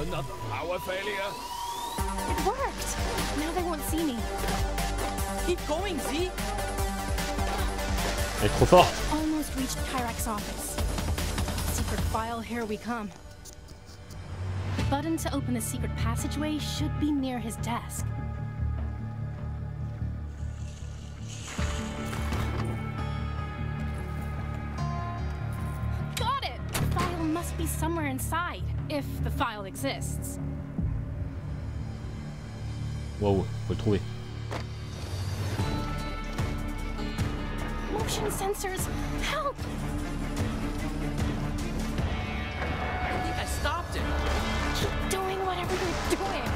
Another power failure. It worked! Now they won't see me. Keep going, Z! Elle est trop forte. Almost reached Tyrek's office. Secret file, here we come. The button to open the secret passageway should be near his desk. must be somewhere inside, if the file exists. Wow, faut le trouver. Motion sensors, help! I stopped it. Keep doing whatever you're doing.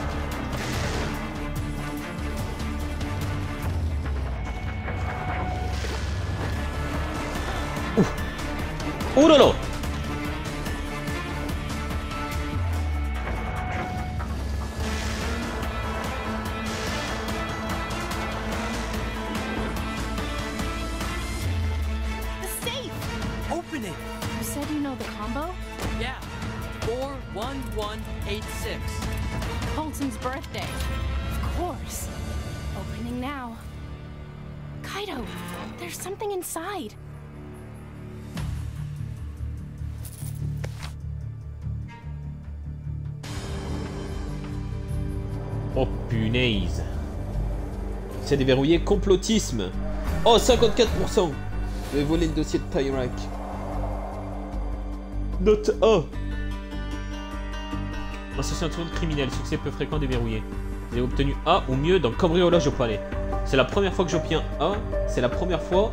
Oh là là! The safe! Open it! You said you know the combo? Yeah. 41186. Colton's birthday. Of course. Opening now. Kaito, there's something inside. Oh punaise. C'est déverrouillé complotisme. Oh 54%. Je vais voler le dossier de Tyrak. Note A. Association de criminels, succès peu fréquent déverrouillé. J'ai obtenu A ou mieux dans cambriolage au palais. C'est la première fois que j'obtiens A. C'est la première fois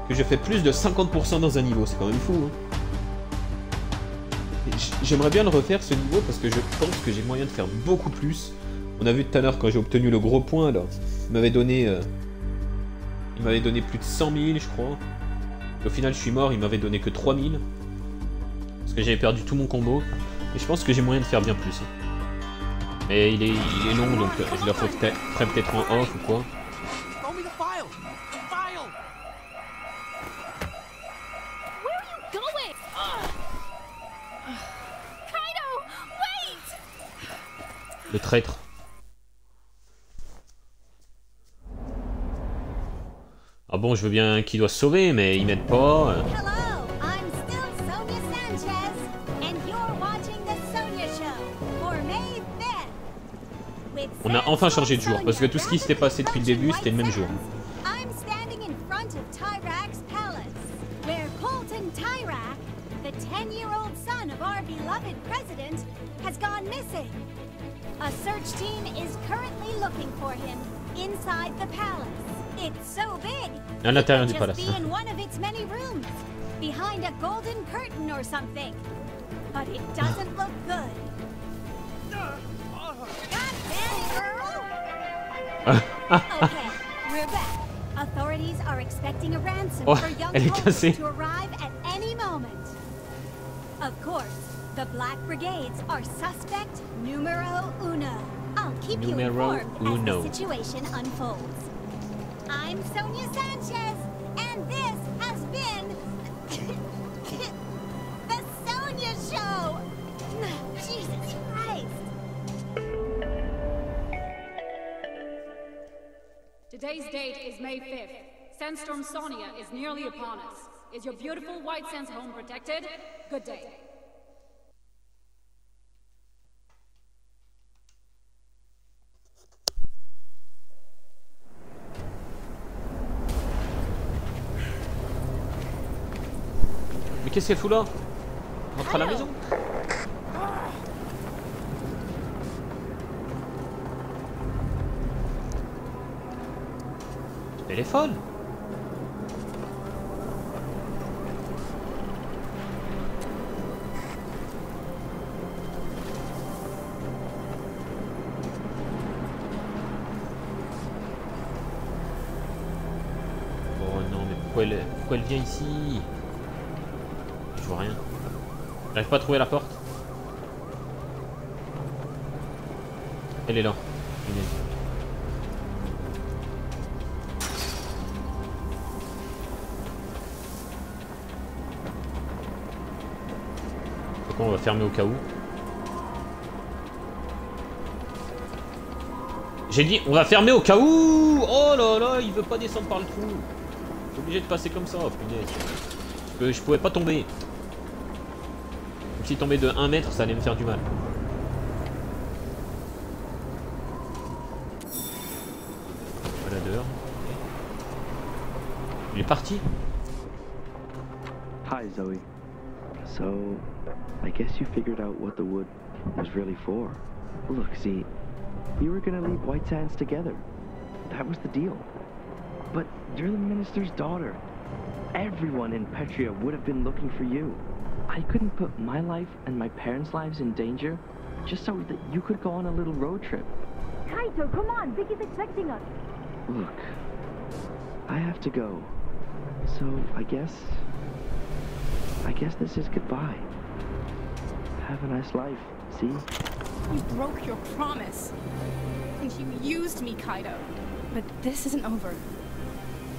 que je fais plus de 50% dans un niveau. C'est quand même fou. Hein. J'aimerais bien le refaire ce niveau parce que je pense que j'ai moyen de faire beaucoup plus. On a vu tout à l'heure quand j'ai obtenu le gros point là. Il m'avait donné plus de 100 000 je crois. Au final je suis mort, il m'avait donné que 3 000. Parce que j'avais perdu tout mon combo. Et je pense que j'ai moyen de faire bien plus. Mais il est long donc je le ferai peut-être en off ou quoi. Le traître. Ah bon, je veux bien qu'il doit se sauver, mais il m'aide pas. On a enfin changé de jour, parce que tout ce qui s'était passé depuis le début, c'était le même jour. I'm standing in front of Tyrak's palace, where Colton Tyrak, the 10-year-old son of our beloved president, has gone missing. A search team is currently looking for him inside the palace. It's so big, À l'intérieur it du could palace. just be in one of its many rooms, behind a golden curtain or something. But it doesn't look good. God damn it, Earl! Okay, we're back. Authorities are expecting a ransom Oh, for young elle est Colton cassée. to arrive at any moment. Of course, the Black Brigades are suspect numero uno. I'll keep you Numero informed uno. as the situation unfolds. I'm Sonia Sanchez, and this has been the Sonia Show. Jesus Christ. Today's date is May 5th. Sandstorm Sonia is nearly upon us. Is your beautiful White Sands home protected? Good day. Mais qu'est-ce qu'elle fout là? Rentre à la maison. Elle est folle. Oh non, mais pourquoi elle vient ici? Je vois rien. J'arrive pas à trouver la porte. Elle est là. Punaise. Donc on va fermer au cas où. J'ai dit on va fermer au cas où. Oh là là, il veut pas descendre par le trou. Je suis obligé de passer comme ça, punaise. Parce que je pouvais pas tomber. Donc si tomber de 1 mètre, ça allait me faire du mal. Voilà dehors. Il est parti. Hi, Zoe. So, I guess you figured out what the wood was really for. Look, see, you were gonna leave White Sands together. That was the deal. But you're the minister's daughter. Everyone in Petria would have been looking for you. I couldn't put my life and my parents' lives in danger just so that you could go on a little road trip. Kaito, come on, Vicky's expecting us. Look, I have to go. So I guess this is goodbye. Have a nice life, see? You broke your promise. And you used me, Kaito. But this isn't over.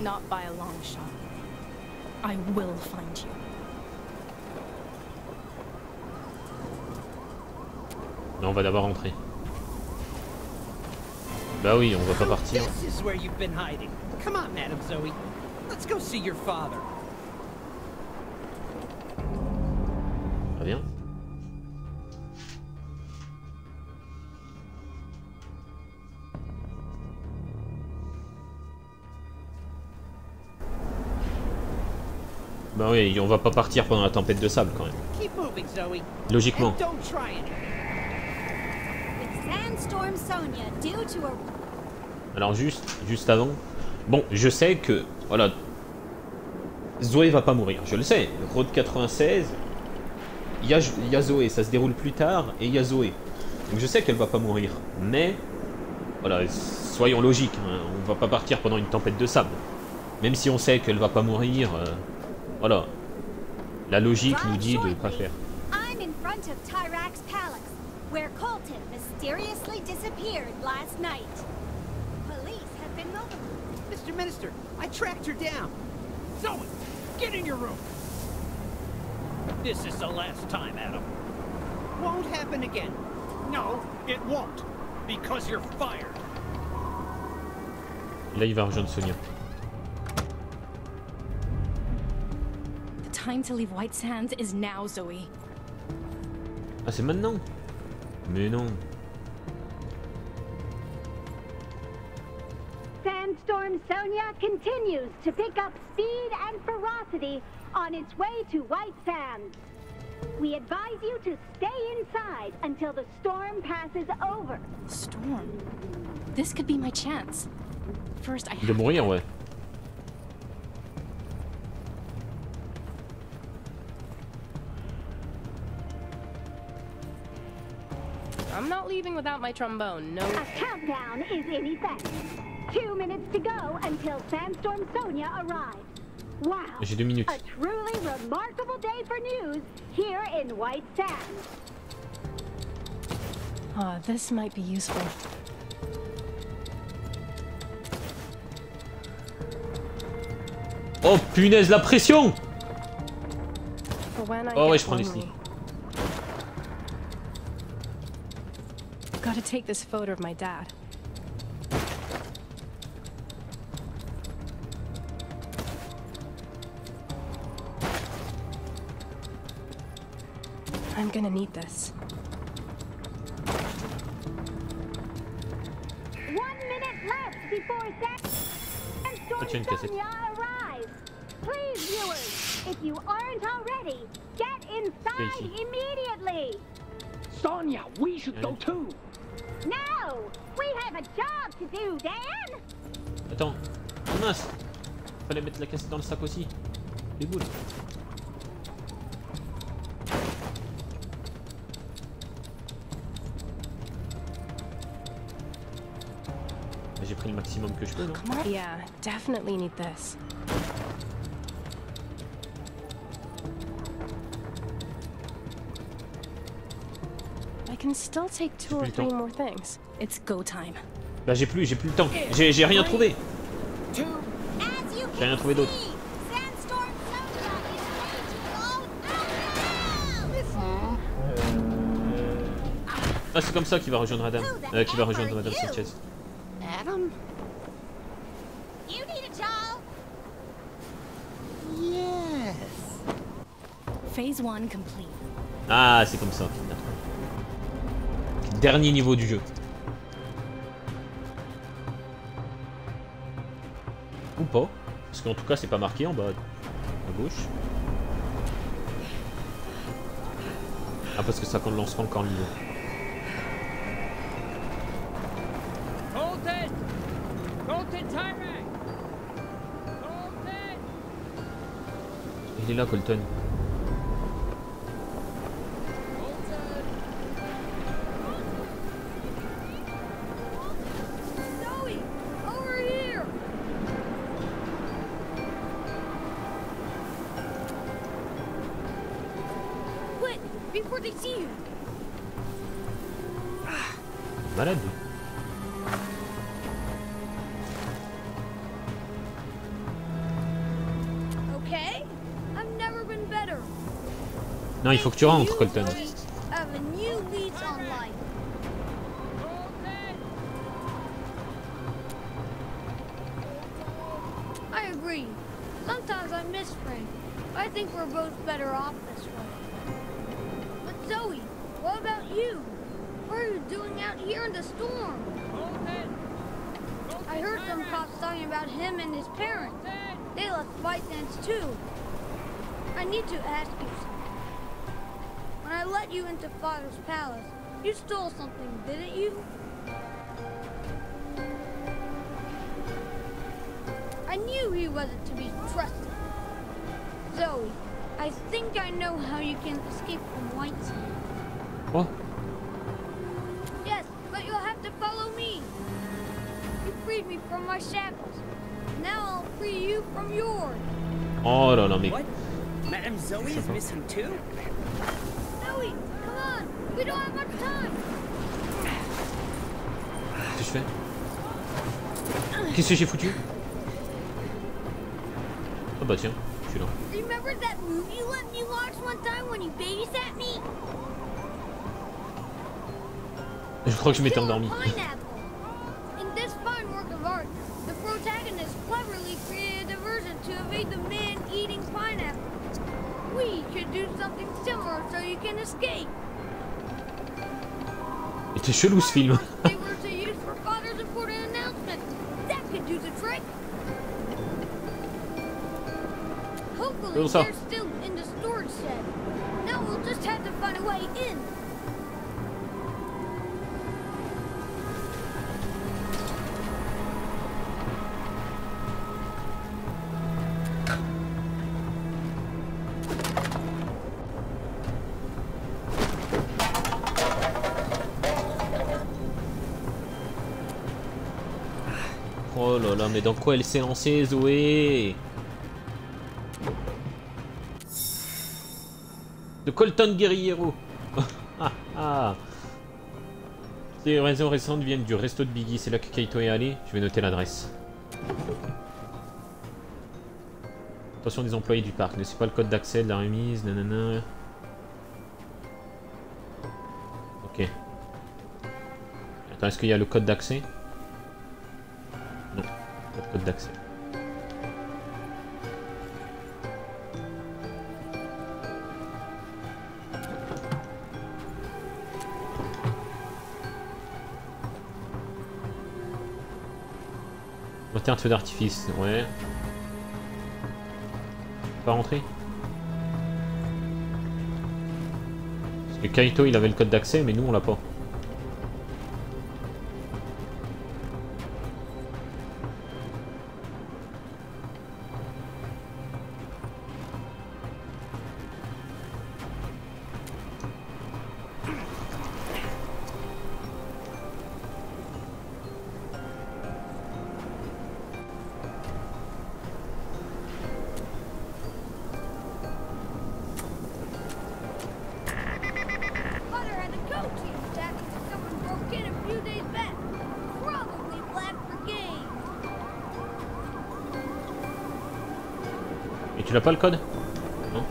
Not by a long shot. I will find you. Mais on va d'abord rentrer. Bah oui, on va pas partir. This is where you've been hiding. Come on, Madame Zoe. Let's go see your father. Très bien. Bah oui, on va pas partir pendant la tempête de sable quand même. Keep moving, Zoe. Logiquement. And don't try it. Sandstorm Sonia, due to a... Alors juste avant. Bon, je sais que voilà, Zoé va pas mourir. Je le sais. Road 96. Il y a Zoé. Ça se déroule plus tard et il y a Zoé. Donc je sais qu'elle va pas mourir. Mais voilà, soyons logiques. Hein, on va pas partir pendant une tempête de sable. Même si on sait qu'elle va pas mourir. Voilà. La logique nous dit de pas faire. I'm in front of Tyrak's palace, where Colton mysteriously disappeared last night. Police have been mobilized. Mr. Minister, I tracked her down. Zoe, get in your room. This is the last time, Adam. Won't happen again. No, it won't. Because you're fired. Là, il va rejoindre Sonia. The time to leave White Sands is now, Zoe. Ah, c'est maintenant? Mais non. Sandstorm Sonia continues to pick up speed and ferocity on its way to White Sands. We advise you to stay inside until the storm passes over. Storm? This could be my chance. First, I have de mourir, ouais. I'm not leaving without my trombone, no. A countdown is in effect. 2 minutes to go until Sandstorm Sonia arrives. Wow, J'ai 2 minutes. a truly remarkable day for news here in White Sands. Ah, this might be useful. Oh punaise, la pression! For when I Oh ouais, get je prends les lonely. slips. Gotta take this photo of my dad. I'm gonna need this. 1 minute left before Sandstorm Sonia arrives. Please, viewers, if you aren't already, get inside immediately. Sonia, we should go too. No, we have a job to do, Dan. Attends. Oh mince. Fallait mettre la cassette dans le sac aussi. Les boules. J'ai pris le maximum que je peux, non? Yeah, definitely need this. I can still take 2 or 3 more things. It's go time. Bah j'ai plus le temps. J'ai rien trouvé. J'ai rien trouvé d'autre. Ah c'est comme ça qu'il va rejoindre Adam. Qu'il va rejoindre Madame Sanchez. Adam? You need a job? Yes. Phase 1 complete. Ah c'est comme ça. Dernier niveau du jeu. Ou pas. Parce qu'en tout cas c'est pas marqué en bas à gauche. Ah, parce que ça lance pas encore le niveau. Colton! Colton Tyrant! Colton! Il est là, Colton. Zoe, over here. Quick, before they see you. Malade. Okay, I've never been better. Non, il faut que tu rentres, Colton. I have a new lease on life. I agree. Sometimes I miss Frank. I think we're both better off this way. But Zoe, what about you? What are you doing out here in the storm? I heard some cops talking about him and his parents. They left White Sands too. I need to ask you something. When I let you into Father's palace, you stole something, didn't you? I knew he wasn't to be trusted. Zoe, I think I know how you can escape from White Sands. What? Yes, but you'll have to follow me. You freed me from my shackles. Now I'll free you from yours. Oh là là, mais... What? Madame Zoe is missing too? Zoe, come on. We don't have much time. Qu'est-ce que je fais? Qu'est-ce que j'ai foutu? Oh bah tiens, je suis là. Remember that movie you let me watch one time when you babysat me? Je crois que je m'étais endormi. In this fine work of art, the protagonist cleverly created a diversion to evade the man eating pineapple. We could do something similar so you can escape. C'était chelou ce film. They were to use for Father's important announcement. That could do the trick. Hopefully they're still in the storage shed. Now we'll just have to find a way in. Oh là là, mais dans quoi elle s'est lancée, Zoé? De Colton Guerriero. Ah ah. Les raisons récentes viennent du resto de Biggie, c'est là que Kaito est allé. Je vais noter l'adresse. Attention des employés du parc, ne sais pas le code d'accès de la remise, nanana. Ok. Attends, est-ce qu'il y a le code d'accès? Non, pas de code d'accès. Un feu d'artifice, ouais. Pas rentrer. Parce que Kaito il avait le code d'accès, mais nous on l'a pas. Et tu l'as pas le code? Non.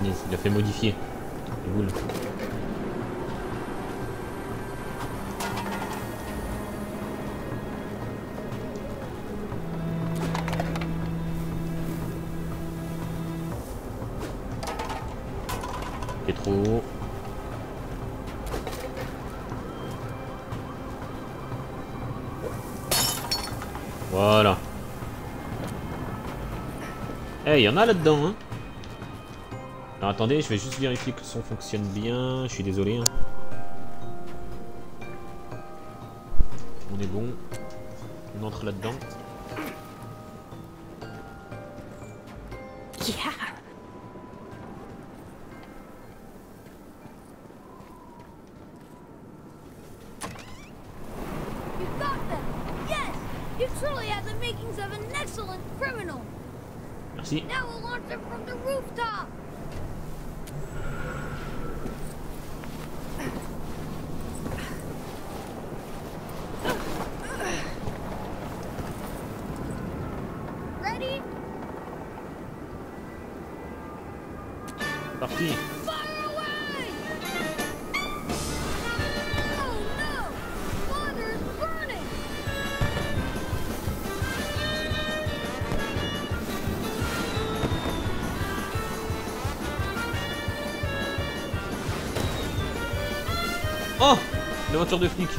Il a fait modifier. Les boules. C'est trop haut. Voilà. Eh, il y en a là-dedans, hein. Alors attendez, je vais juste vérifier que le son fonctionne bien. Je suis désolé. Hein. On est bon. On entre là-dedans. Yeah. You got them! Yes! You truly have the makings of an excellent criminal! Merci. Now we'll launch them from the rooftop! Ready? Parti. Fire away! Oh no! Father is burning! Oh, la voiture de flic.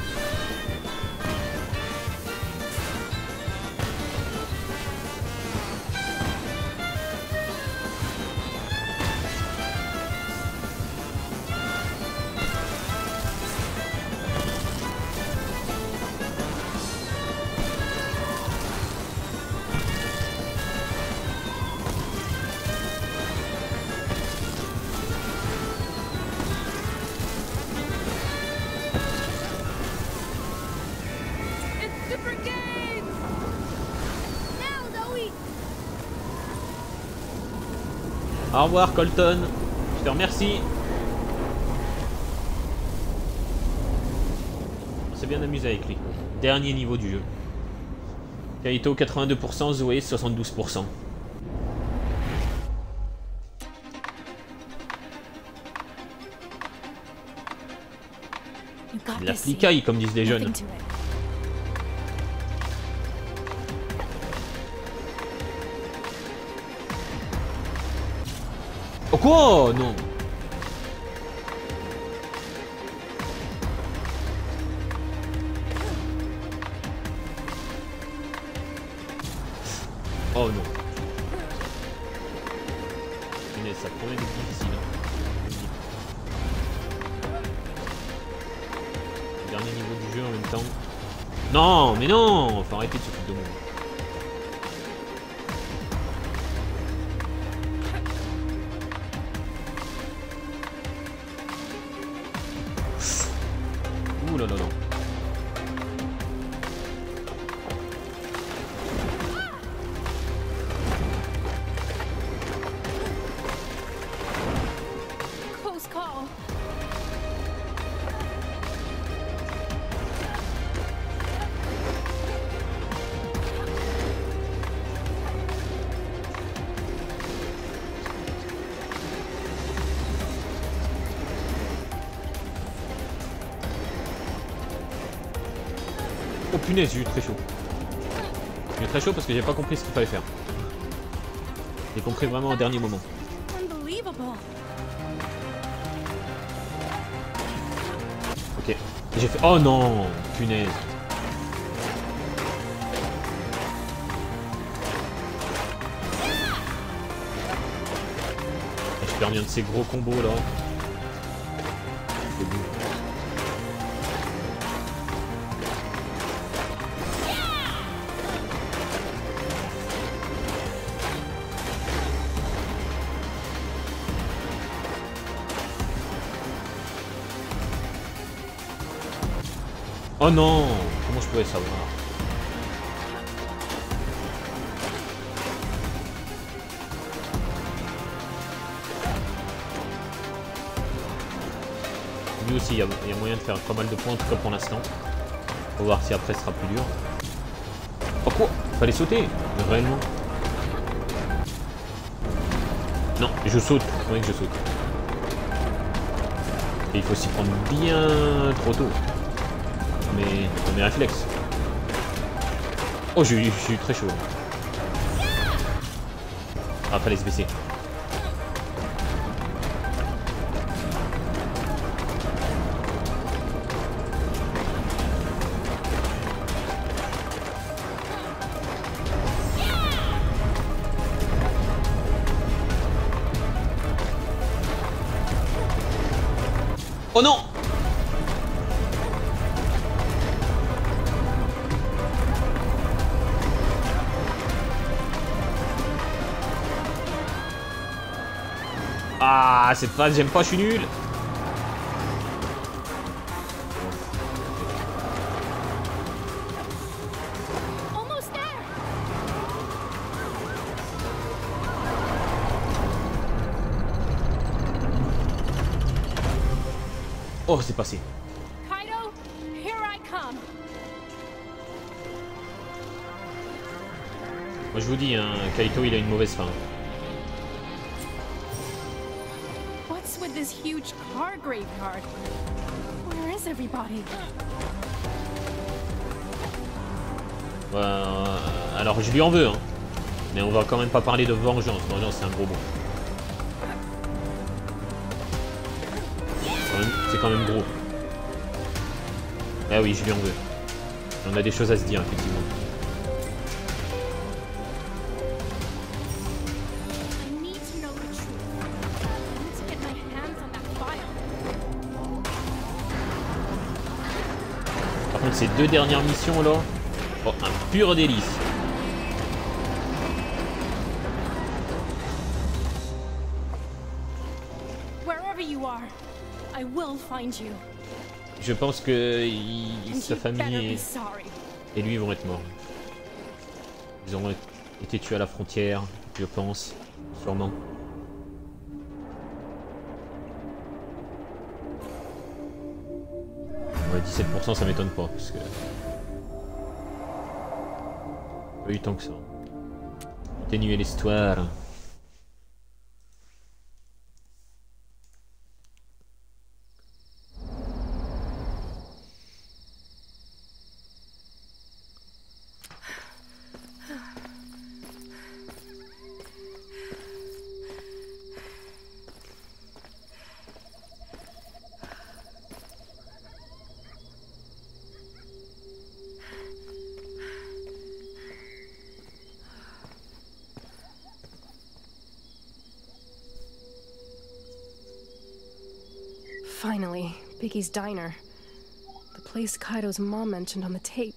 It's the brigade! Now, Zoe! Au revoir, Colton. Je te remercie. On s'est bien amusé avec lui. Dernier niveau du jeu. Kaito 82%, Zoé 72%. You got La this, flicaille, comme disent les jeunes. Nothing to it. Oh quoi? Non. Oh non. Mais ça promet d'être difficile. Hein. Dernier niveau du jeu en même temps. Non, mais non! Faut arrêter de se foutre de moi. Ouh là là là. Close call. Oh punaise, j'ai eu très chaud. J'ai eu très chaud parce que j'ai pas compris ce qu'il fallait faire. J'ai compris vraiment au dernier moment. Unbelievable. Ok. J'ai fait... Oh non! Punaise. J'ai perdu un de ces gros combos là. C'est bon. Oh non! Comment je pouvais savoir? Lui aussi, il y a moyen de faire pas mal de points, en tout cas pour l'instant. On va voir si après ce sera plus dur. Oh quoi? Fallait sauter? Réellement? Non, je saute. Il faudrait que je saute. Et il faut s'y prendre bien trop tôt. Mais dans mes réflexes. Oh, j'ai eu très chaud. Ah, fallait se baisser. Oh non! Ah, cette phase, j'aime pas, je suis nul. Oh, c'est passé. Kaido, here I come. Moi je vous dis, hein, Kaito il a une mauvaise fin. What's with this huge car graveyard? Where is everybody? Alors je lui en veux, hein. Mais on va quand même pas parler de vengeance. Vengeance c'est un gros mot. C'est quand même gros. Ah oui, je lui en veux. On a des choses à se dire, effectivement. Par contre, ces deux dernières missions là, oh, un pur délice. Wherever you are, I will find you. Je pense que sa famille et lui vont être morts. Ils auront été tués à la frontière, je pense, sûrement. Ouais, 17% ça m'étonne pas, parce que... Pas eu tant que ça. Atténuer l'histoire. Finally, Biggie's diner. The place Kaido's mom mentioned on the tape.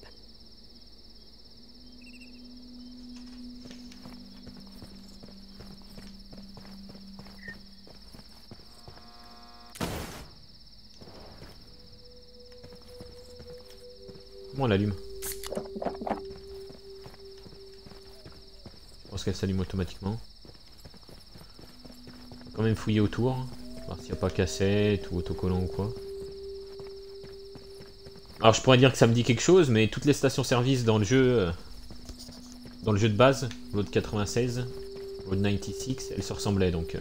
Comment on l'allume? Je pense qu'elle s'allume automatiquement. On va quand même fouiller autour. Voir s'il n'y a pas cassette ou autocollant ou quoi. Alors je pourrais dire que ça me dit quelque chose, mais toutes les stations-service dans le jeu de base, Road 96, Road 96, elles se ressemblaient donc.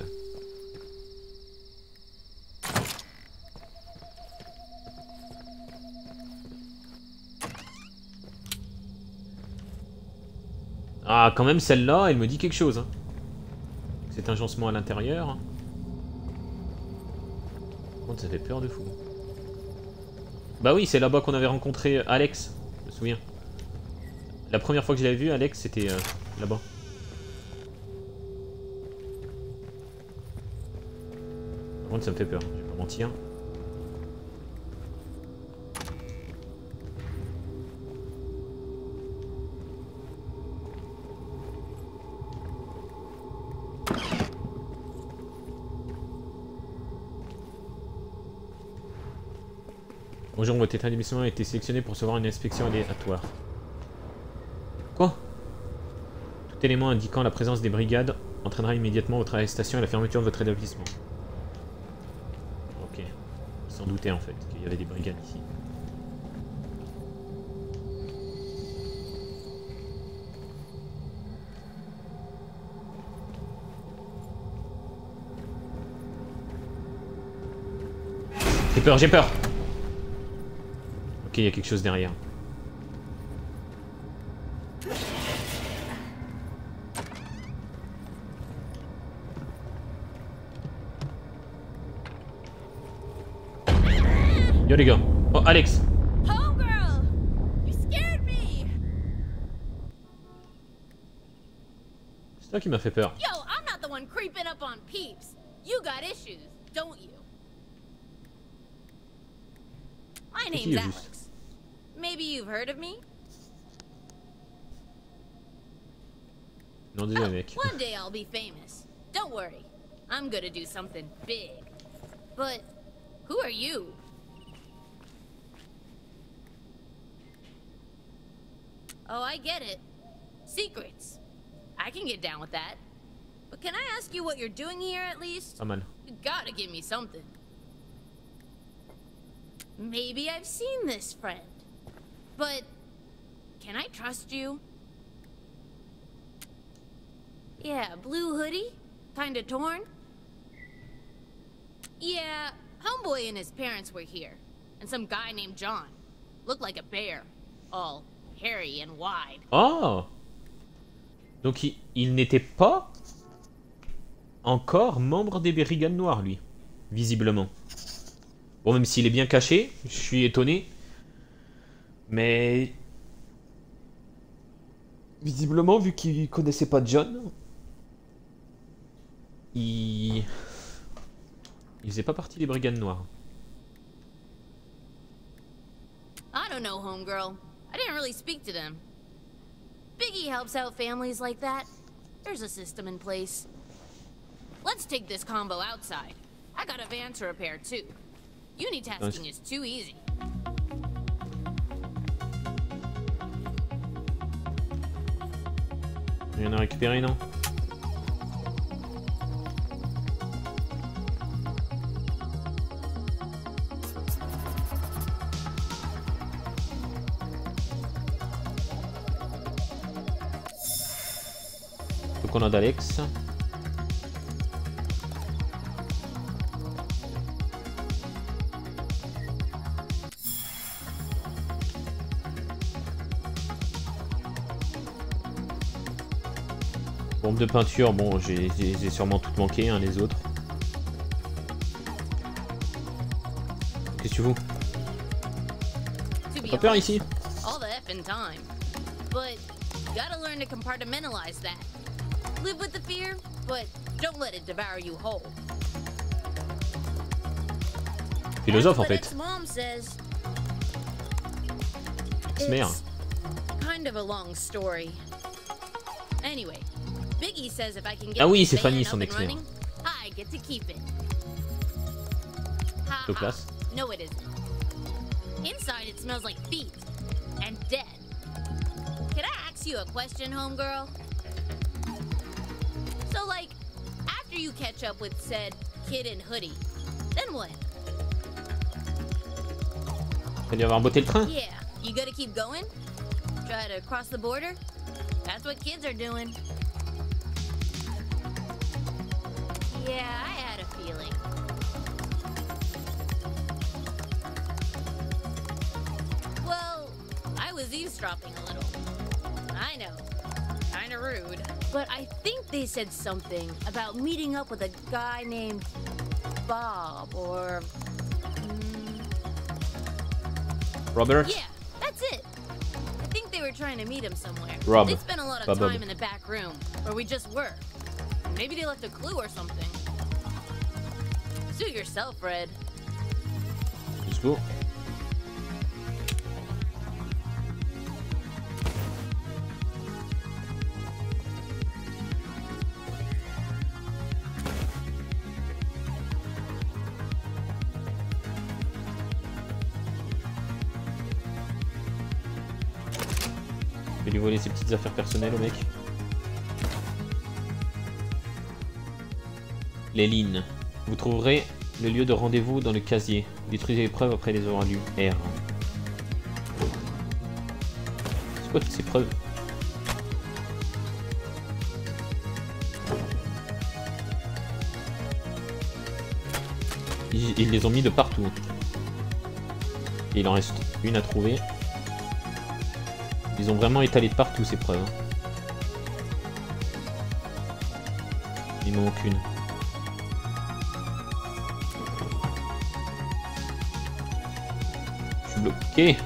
Ah, quand même celle-là, elle me dit quelque chose. Hein. C'est un agencement à l'intérieur. Ça fait peur de fou. Bah oui, c'est là-bas qu'on avait rencontré Alex, je me souviens. La première fois que je l'avais vu, Alex, c'était là-bas. Par contre, ça me fait peur, je vais pas mentir. Bonjour, votre établissement a été sélectionné pour recevoir une inspection aléatoire. Quoi? Tout élément indiquant la présence des brigades entraînera immédiatement votre arrestation et la fermeture de votre établissement. Ok. Ils s'en doutaient en fait qu'il y avait des brigades ici. J'ai peur, j'ai peur! Ok, il y a quelque chose derrière. Yo les gars. Oh, Alex. Homegirl, you scared me. C'est toi qui m'a fait peur. Yo, I'm not the one creeping up on peeps. You got issues, don't you? My Qui name's est juste? Alex. Maybe you've heard of me? Non, désolé mec. One day I'll be famous. Don't worry. I'm gonna do something big. But who are you? Oh, I get it. Secrets. I can get down with that. But can I ask you what you're doing here at least? Pas mal. You gotta give me something. Maybe I've seen this friend. But can I trust you? Yeah, blue hoodie? Kinda torn? Yeah, homeboy and his parents were here. And some guy named John. Looked like a bear. All hairy and wide. Oh! Donc il n'était pas encore membre des Brigades Noires, lui. Visiblement. Bon, même s'il est bien caché, je suis étonné. Mais... visiblement, vu qu'il connaissait pas John, il faisait pas partie des Brigades Noires. I don't know, homegirl. I didn't really speak to them. Biggie helps out families like that. There's a system in place. Let's take this combo outside. I got a van to repair too. Unitasking is too easy. Rien à récupérer, non? Donc on a d'Alex. Bombe de peinture, bon, j'ai sûrement toutes manqué, hein, les autres. Qu'est-ce que tu veux? T'as pas peur ici? All the effing time. But you gotta learn to compartmentalize that. Live with the fear, but don't let it devour you whole. Philosophe en fait. Mom says. Merde. It's kind of a long story. Anyway, Biggie says if I can get Ah oui, c'est the van Fanny up son and ex-mère. running, I get to keep it. Ha Plutôt ha. classe. No, it isn't. Inside, it smells like feet and dead. Can I ask you a question, homegirl? So, like, after you catch up with said kid in hoodie, then what? Il va y avoir botter le train? Yeah, you gotta keep going? Try to cross the border? That's what kids are doing. Yeah, I had a feeling. Well, I was eavesdropping a little. I know, kinda rude. But I think they said something about meeting up with a guy named Bob or... Robert? Yeah, that's it. I think they were trying to meet him somewhere. Rob. They spent a lot of time in the back room, where we just were. Maybe they left a clue or something. Suit yourself, Red. Let's go. Je vais lui voler ses petites affaires personnelles au mec. Les lignes. Vous trouverez le lieu de rendez-vous dans le casier. Détruisez les preuves après les avoir lues. R. C'est quoi toutes ces preuves? Ils les ont mis de partout. Et il en reste une à trouver. Ils ont vraiment étalé de partout ces preuves. Il m'en manque une. Je suis bloqué.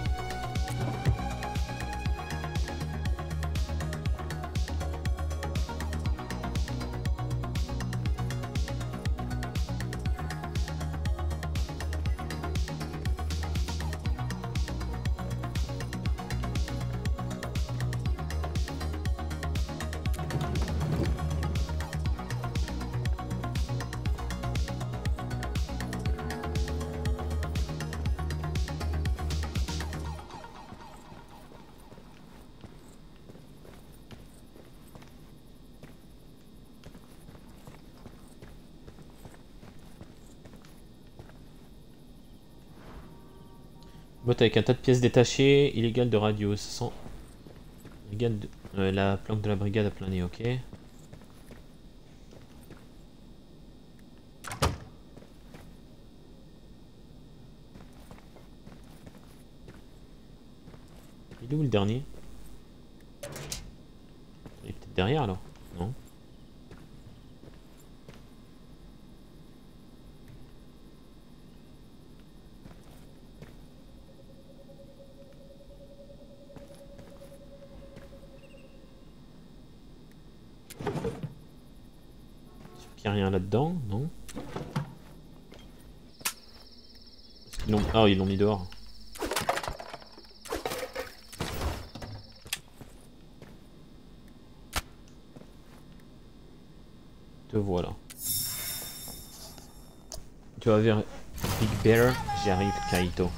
Boîte avec un tas de pièces détachées, illégal de radio, ça sent... Brigade de... la planque de la brigade a plané, ok. Il est où le dernier? Il est peut-être derrière alors? Non. Il n'y a rien là-dedans, non? Ah, ils l'ont mis dehors. Te voilà. Tu vas vers Big Bear, j'arrive, Kaito.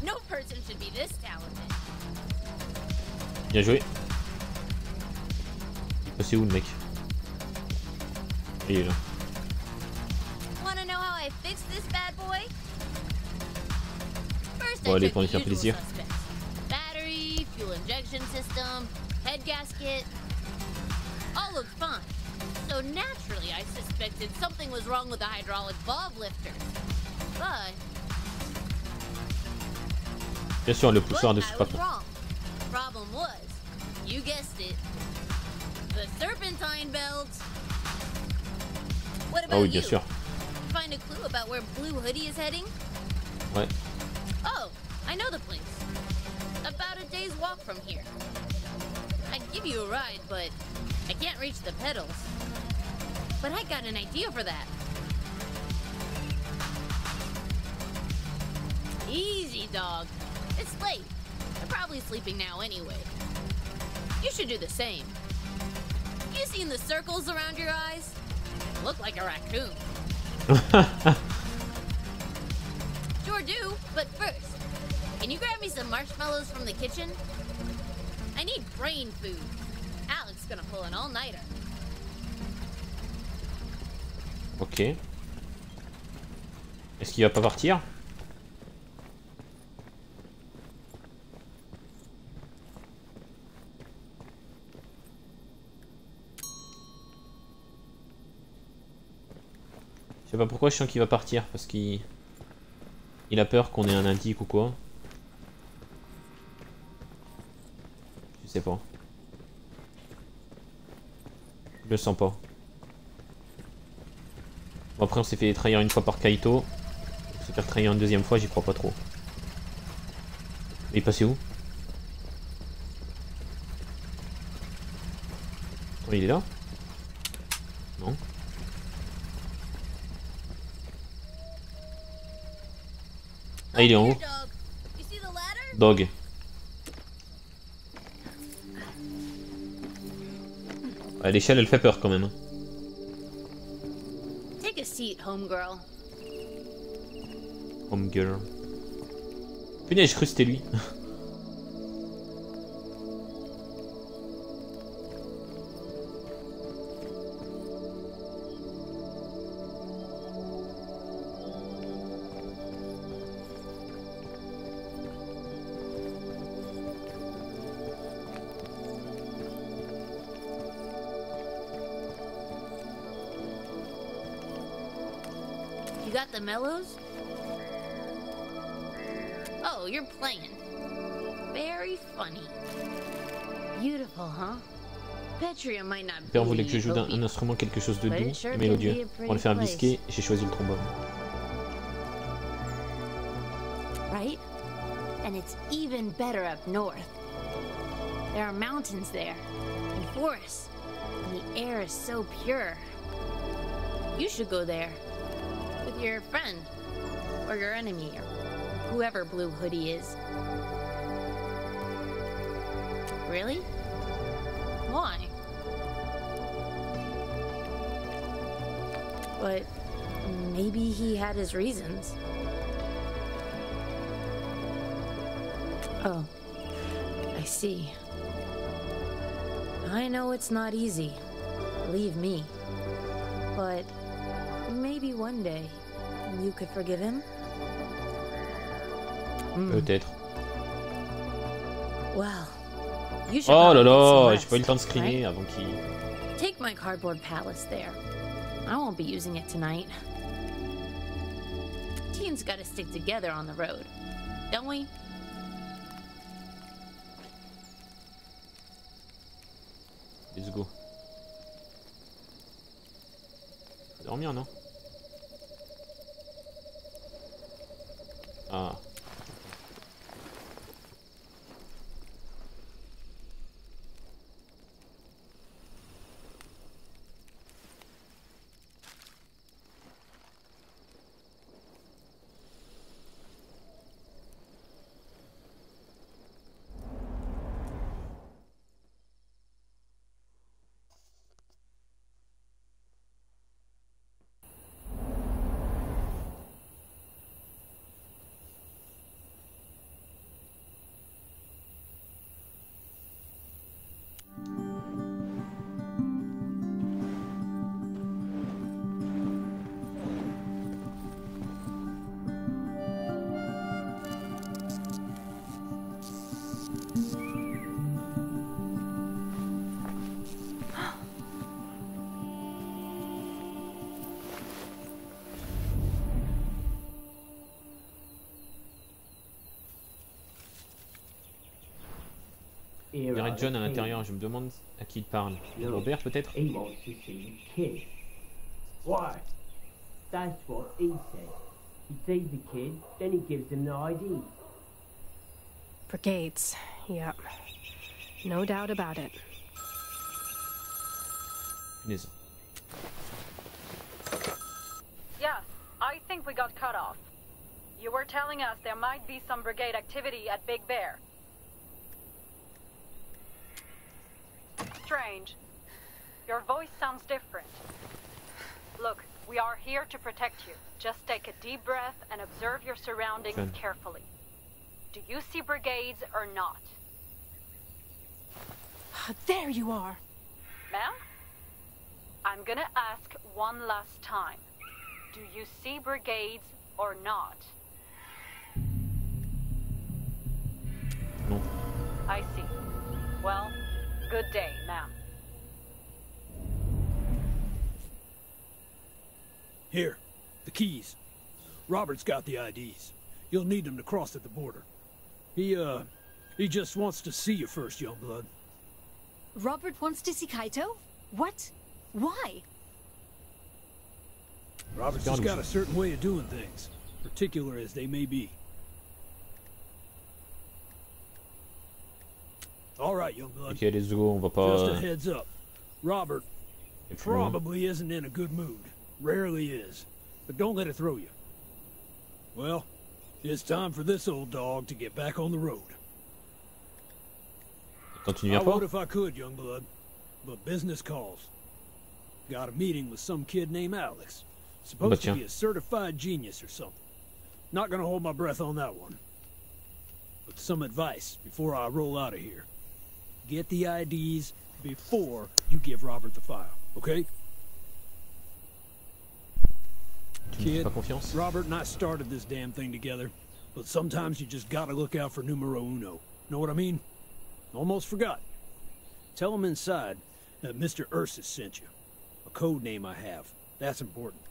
No person should be this talented. Bien joué. C'est où le mec? Il est là. Wanna know how I fixed this bad boy? First, Bon, allez, I pour lui took faire the plaisir. usual suspects. Battery, fuel injection system, head gasket. All looked fine. So naturally, I suspected something was wrong with the hydraulic bob lifters. But Bien sûr, le poussoir de I was soupape. wrong. Problem was, you guessed it, the serpentine belt. What Ah about oui, bien you? sûr. Find a clue about where Blue Hoodie is heading? Ouais. Oh, I know the place. About a day's walk from here. I'd give you a ride, but I can't reach the pedals. But I got an idea for that. Easy, dog. It's late. They're probably sleeping now anyway. You should do the same. You seen the circles around your eyes? Look like a raccoon. Sure do, but first, can you grab me some marshmallows from the kitchen? I need brain food. Alex is gonna pull an all-nighter. Ok. Est-ce qu'il va pas partir? Je sais pas pourquoi je sens qu'il va partir, parce qu'il a peur qu'on ait un indique ou quoi. Je sais pas. Je le sens pas. Bon, après on s'est fait trahir une fois par Kaito. Se faire trahir une deuxième fois, j'y crois pas trop. Mais il est passé où? Oh, il est là? Non. Ah, il est en haut. Dog. Ah, l'échelle elle fait peur quand même. Hein. Take a seat, homegirl. Homegirl. Punaise, je cru que c'était lui. You got the mellows? Oh, you're playing. Very funny. Beautiful, huh? Petria might not Père be voulait que je joue d'un un instrument quelque chose de doux et mélodieux. Pour le faire bisquer, j'ai choisi le trombone. Right? And it's even better up north. There are mountains there, and forests, and the air is so pure. You should go there. With your friend, or your enemy, or whoever Blue Hoodie is. Really? Why? But maybe he had his reasons. Oh, I see. I know it's not easy, believe me. But maybe one day you could forgive him? Peut-être. Well, you should Oh là probably get some là, rest, j'ai pas eu le temps de screener right? avant qu'il... Take my cardboard palace there. I won't be using it tonight. Teens gotta stick together on the road, don't we? Let's go. Faut dormir, non? Ah. Il y aurait John à l'intérieur, je me demande à qui il parle. Robert peut-être? He wants to see the kid. Why? That's what he said. He sees the kid, then he gives him the ID. Brigades. Yep. No doubt about it. Punaise. Yes, I think we got cut off. You were telling us there might be some brigade activity at Big Bear. Strange. Your voice sounds different. Look, we are here to protect you. Just take a deep breath and observe your surroundings carefully. Do you see brigades or not? There you are. Ma'am? I'm gonna ask one last time. Do you see brigades or not? No. I see. Well, good day, ma'am. Here, the keys. Robert's got the IDs. You'll need them to cross at the border. He just wants to see you first, young blood. Robert wants to see Kaito? What? Why? Robert's just got a certain way of doing things, particular as they may be. All right, young blood. Ok, let's go, on va pas... Just a heads up. Robert probably isn't in a good mood. Rarely is. But don't let it throw you. Well, it's time for this old dog to get back on the road. Continue I pas? would if I could, young blood. But business calls. Got a meeting with some kid named Alex. Supposed to be a certified genius or something. Not gonna hold my breath on that one. But some advice before I roll out of here. Get the IDs before you give Robert the file, okay? Kid, Robert and I started this damn thing together, but sometimes you just gotta look out for numero uno. Know what I mean? Almost forgot. Tell him inside that Mr. Ursus sent you. A code name I have. That's important.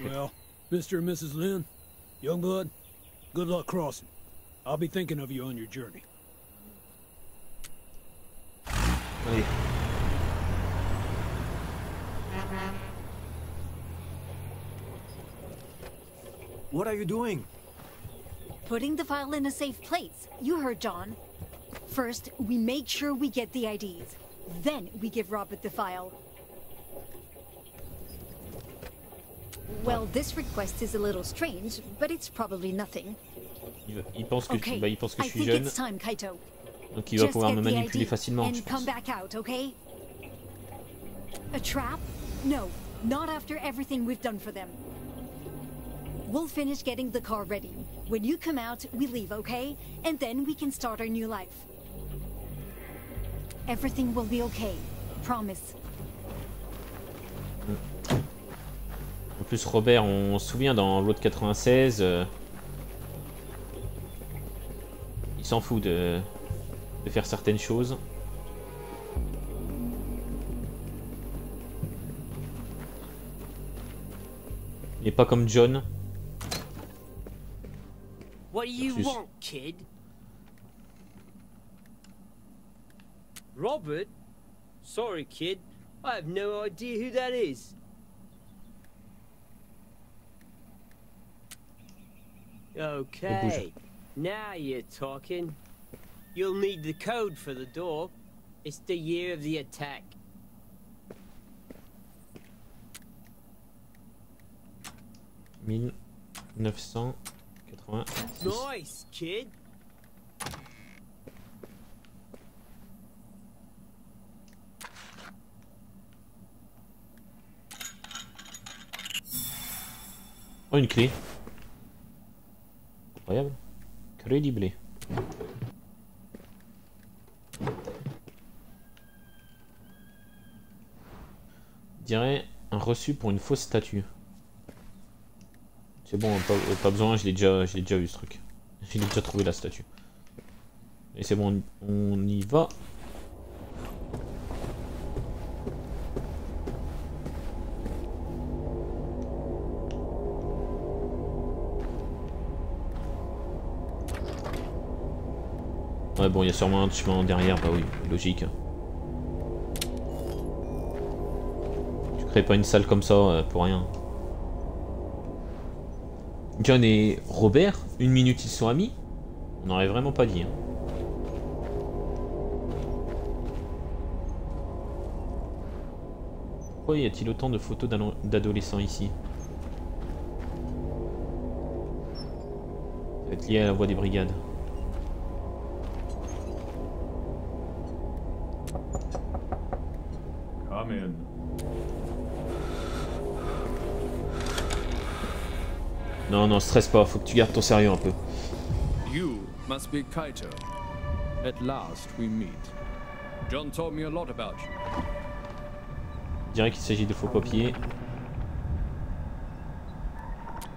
Well, Mr. and Mrs. Lynn, Youngblood, good luck crossing. I'll be thinking of you on your journey. Allez. What are you doing? Putting the file in a safe place. You heard John. First, we make sure we get the IDs. Then we give Robert the file. Well, this request is a little strange, but it's probably nothing. Il pense que, Okay, il pense que I je suis think jeune, it's time, Kaito. donc il va Just pouvoir get me the manipuler ID facilement, je and come pense. back out, okay? A trap? No, not after everything we've done for them. We'll finish getting the car ready. When you come out, we leave, okay? And then we can start our new life. Everything will be okay. Promise. En plus, Robert, on se souvient dans Road 96, Il s'en fout de faire certaines choses. Il n'est pas comme John. What do you want, kid? Robert? Sorry, kid. I have no idea who that is. Okay, now you're talking. You'll need the code for the door. It's the year of the attack. Nice, kid. Oh, une clé. Incroyable. Crédible. Je dirais un reçu pour une fausse statue. C'est bon, pas besoin, je l'ai déjà vu ce truc. J'ai déjà trouvé la statue. Et c'est bon, on y va. Ouais bon, il y a sûrement un chemin derrière, bah oui, logique. Tu crées pas une salle comme ça pour rien. John et Robert, une minute ils sont amis? On n'aurait vraiment pas dit. Hein. Pourquoi y a-t-il autant de photos d'adolescents ici? Ça va être lié à la voie des brigades. Come in. Non, non, stresse pas, faut que tu gardes ton sérieux un peu. You must be Kaito. At last we meet. John told me a lot about you. Je dirais qu'il s'agit de faux papiers.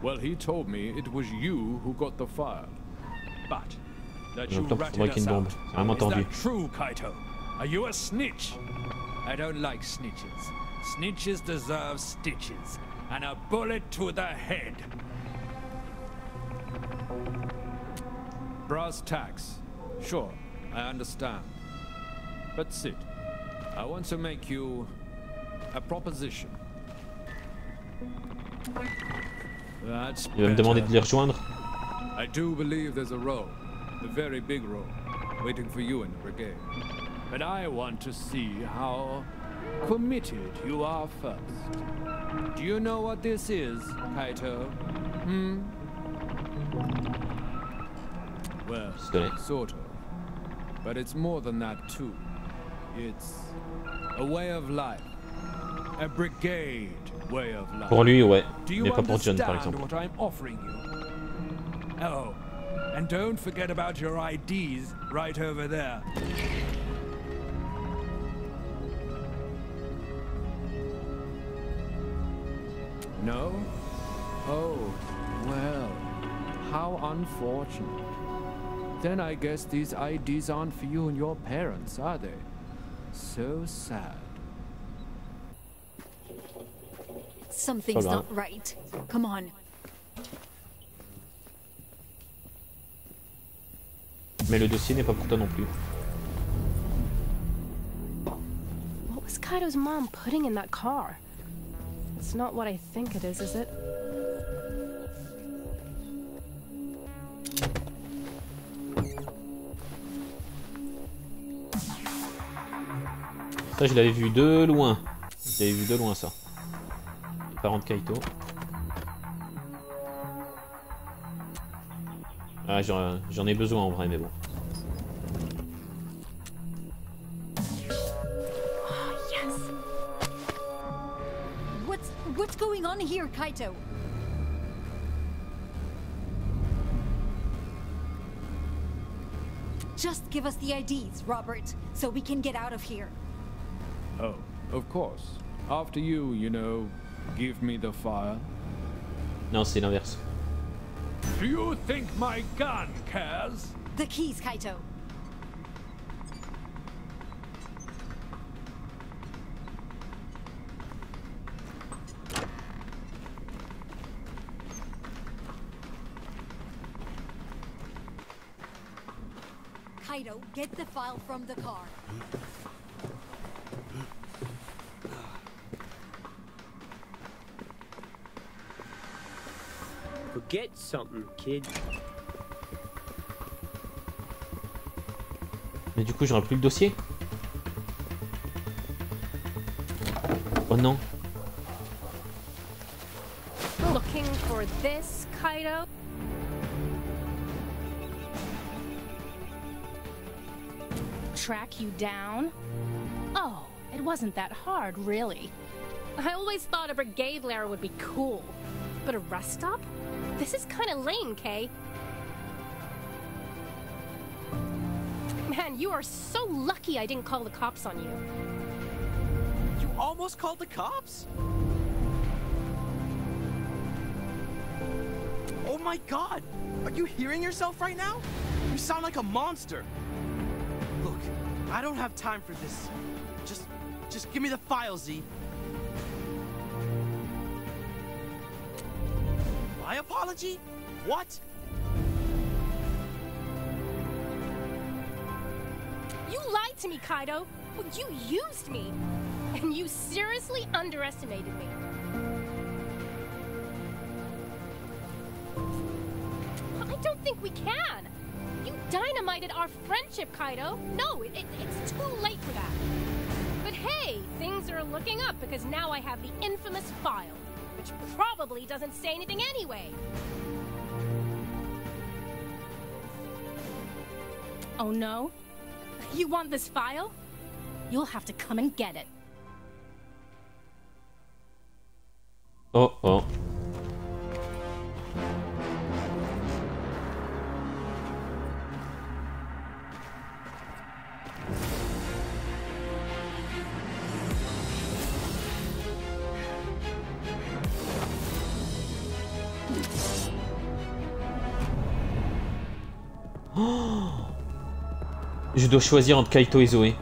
Well, he told me it was you who got the file. But that you Donc là, pour ratted fabriquer us une bombe. out. C'est vraiment Is tendu. that true, Kaito? Are you a snitch? I don't like snitches. Snitches deserve stitches. And a bullet to the head. Brass tacks. Sure, I understand. But sit. I want to make you a proposition. That's Il va me demander de les rejoindre. I do believe there's a role, a very big role, waiting for you in the brigade. But I want to see how committed you are first. Do you know what this is, Kaito? Hmm? Well, sort of. But it's more than that too. It's a way of life. A brigade way of life. Pour lui, ouais. Do Mais you pas pour John, par understand exemple. what I'm offering you? Oh, and don't forget about your IDs right over there. No? Oh, well, how unfortunate. Then I guess these IDs aren't for you and your parents, are they? So sad. Something's not right. Come on. Mais le dossier n'est pas pour toi non plus. What was Kaito's mom putting in that car? It's not what I think it is it? Ça, je l'avais vu de loin. Je l'avais vu de loin, ça. Les parents de Kaito. Ah, j'en ai besoin en vrai, mais bon. What's going on here, Kaito? Just give us the IDs, Robert, so we can get out of here. Oh, of course. After you, you know, give me the file. Non, c'est l'inverse. Do you think my gun cares? The keys, Kaito. Kaito, get the file from the car. Forget something, kid. Mais du coup, j'aurai plus le dossier. Oh non. Looking for this, Kaito? Track you down? Oh, it wasn't that hard, really. I always thought a brigade lair would be cool. But a rest stop? This is kinda lame, Kay. Man, you are so lucky I didn't call the cops on you. You almost called the cops? Oh my god! Are you hearing yourself right now? You sound like a monster. Look, I don't have time for this. Just give me the file, Z. My apology? What? You lied to me, Kaito. You used me. And you seriously underestimated me. I don't think we can. You dynamited our friendship, Kaito. No, it's too late for that. But hey, things are looking up because now I have the infamous file, which probably doesn't say anything anyway. Oh no? You want this file? You'll have to come and get it. Oh oh. Je dois choisir entre Kaito et Zoé.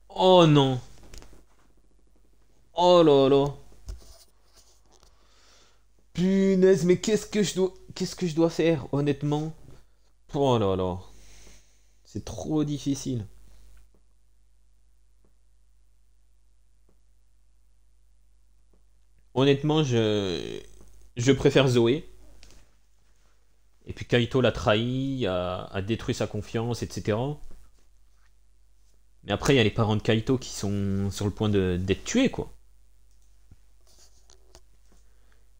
Oh non. Oh là là. Punaise, mais qu'est-ce que je dois faire, honnêtement? Oh là là. C'est trop difficile. Honnêtement, je préfère Zoé. Et puis Kaito l'a trahi, a détruit sa confiance, etc. Mais après, il y a les parents de Kaito qui sont sur le point d'être tués, quoi.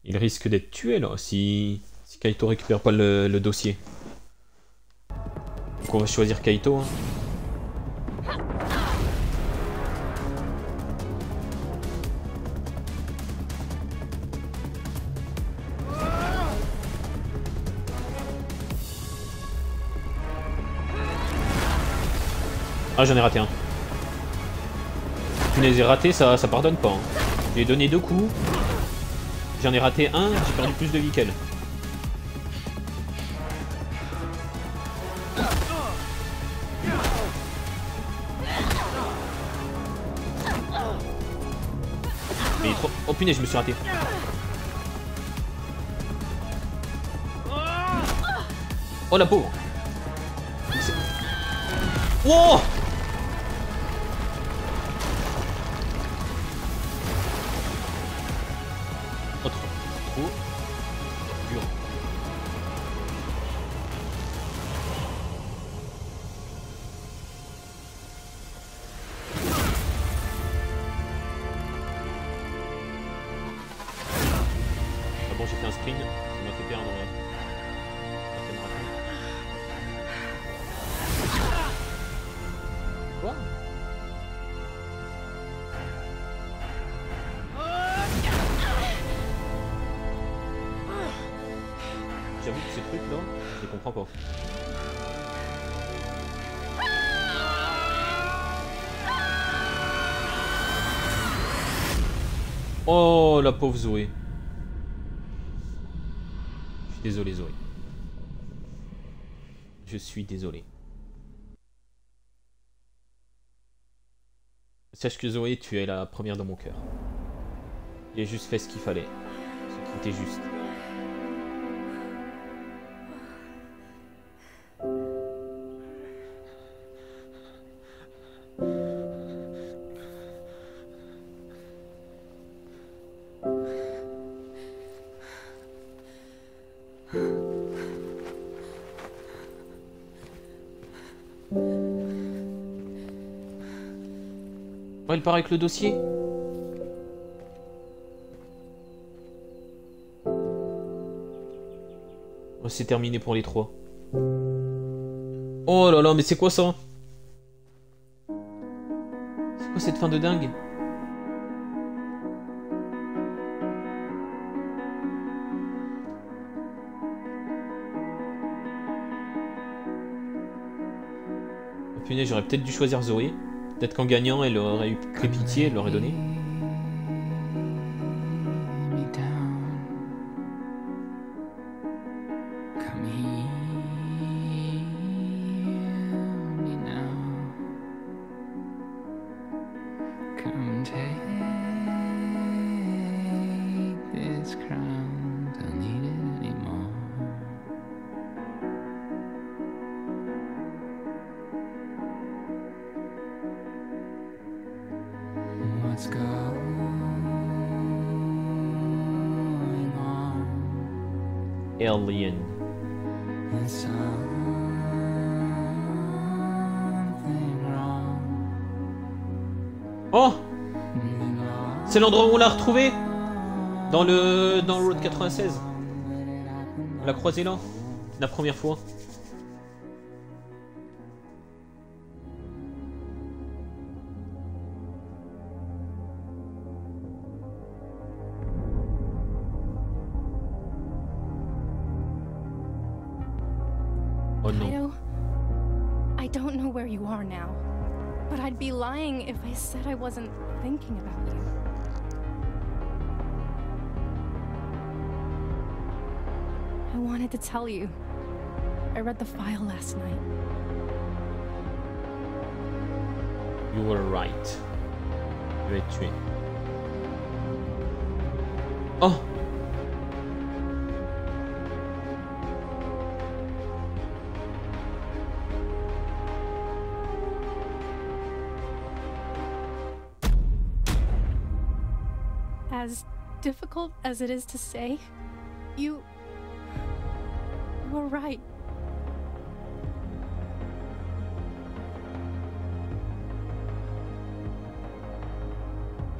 Ils risquent d'être tués, là, si Kaito récupère pas le dossier. Donc on va choisir Kaito, hein. Ah, j'en ai raté un. Tu les as ratés, ça pardonne pas. Hein. J'ai donné 2 coups. J'en ai raté un, j'ai perdu plus de vie qu'elle. Mais trop... Oh punaise, je me suis raté. Oh la pauvre. Wow. Oh, trop dur. Ah bon, j'ai fait un screen, ça m'a fait perdre. Quoi? J'avoue que ces trucs là, je les comprends pas. Oh la pauvre Zoé. Je suis désolé Zoé. Je suis désolé. Sache que Zoé, tu es la première dans mon cœur. J'ai juste fait ce qu'il fallait. Ce qui était juste. Oh, il part avec le dossier. Oh, c'est terminé pour les trois. Oh là là, mais c'est quoi ça? C'est quoi cette fin de dingue? Oh, punaise, j'aurais peut-être dû choisir Zoé. Peut-être qu'en gagnant, elle aurait eu pris pitié, elle l'aurait donné. Alien. Oh! C'est l'endroit où on l'a retrouvé? Dans le Road 96. On l'a croisé là. La première fois. Oh non. Kaito, I don't know where you are now, but I'd be lying if I said I wasn't thinking about you. I wanted to tell you. I read the file last night. You were right. Je vais te tuer. Oh! As difficult as it is to say, you were right.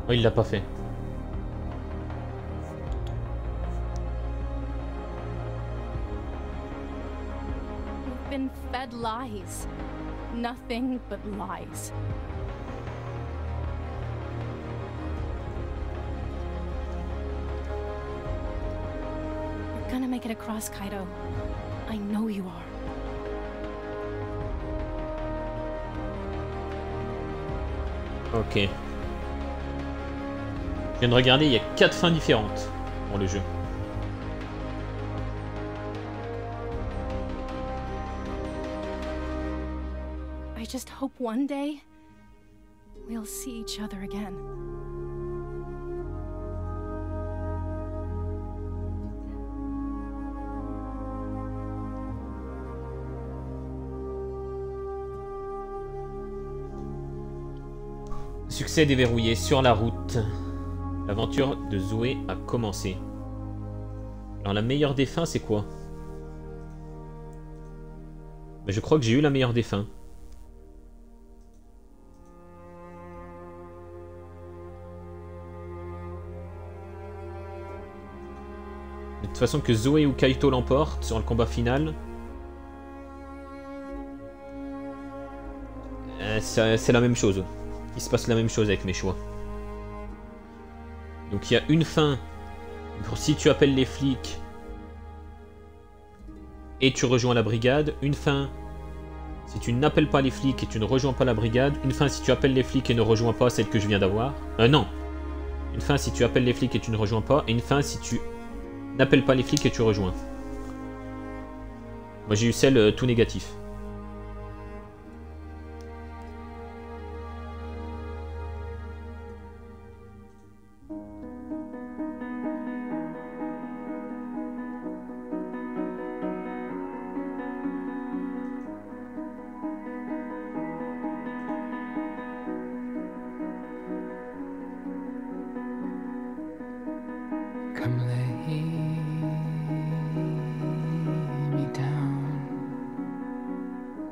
Oh, il l'a pas fait. We've been fed lies. Nothing but lies. You're gonna make it across, Kaito. I know you are. Ok. Je viens de regarder, il y a 4 fins différentes dans le jeu. I just hope one day we'll see each other again. Succès déverrouillé sur la route. L'aventure de Zoé a commencé. Alors la meilleure des fins, c'est quoi? Ben, je crois que j'ai eu la meilleure des fins. De toute façon, que Zoé ou Kaito l'emporte sur le combat final, c'est la même chose. Il se passe la même chose avec mes choix. Donc il y a une fin pour si tu appelles les flics et tu rejoins la brigade. Une fin si tu n'appelles pas les flics et tu ne rejoins pas la brigade. Une fin si tu appelles les flics et ne rejoins pas celle que je viens d'avoir. Non. Une fin si tu appelles les flics et tu ne rejoins pas. Et une fin si tu n'appelles pas les flics et tu rejoins. Moi j'ai eu celle tout négatif.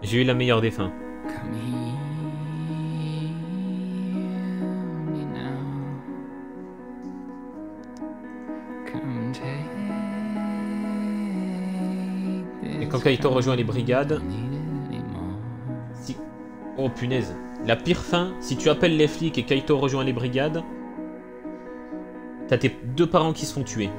J'ai eu la meilleure des fins. Et quand Kaito rejoint les brigades... Si... Oh punaise. La pire fin, si tu appelles les flics et Kaito rejoint les brigades, t'as tes deux parents qui se font tuer.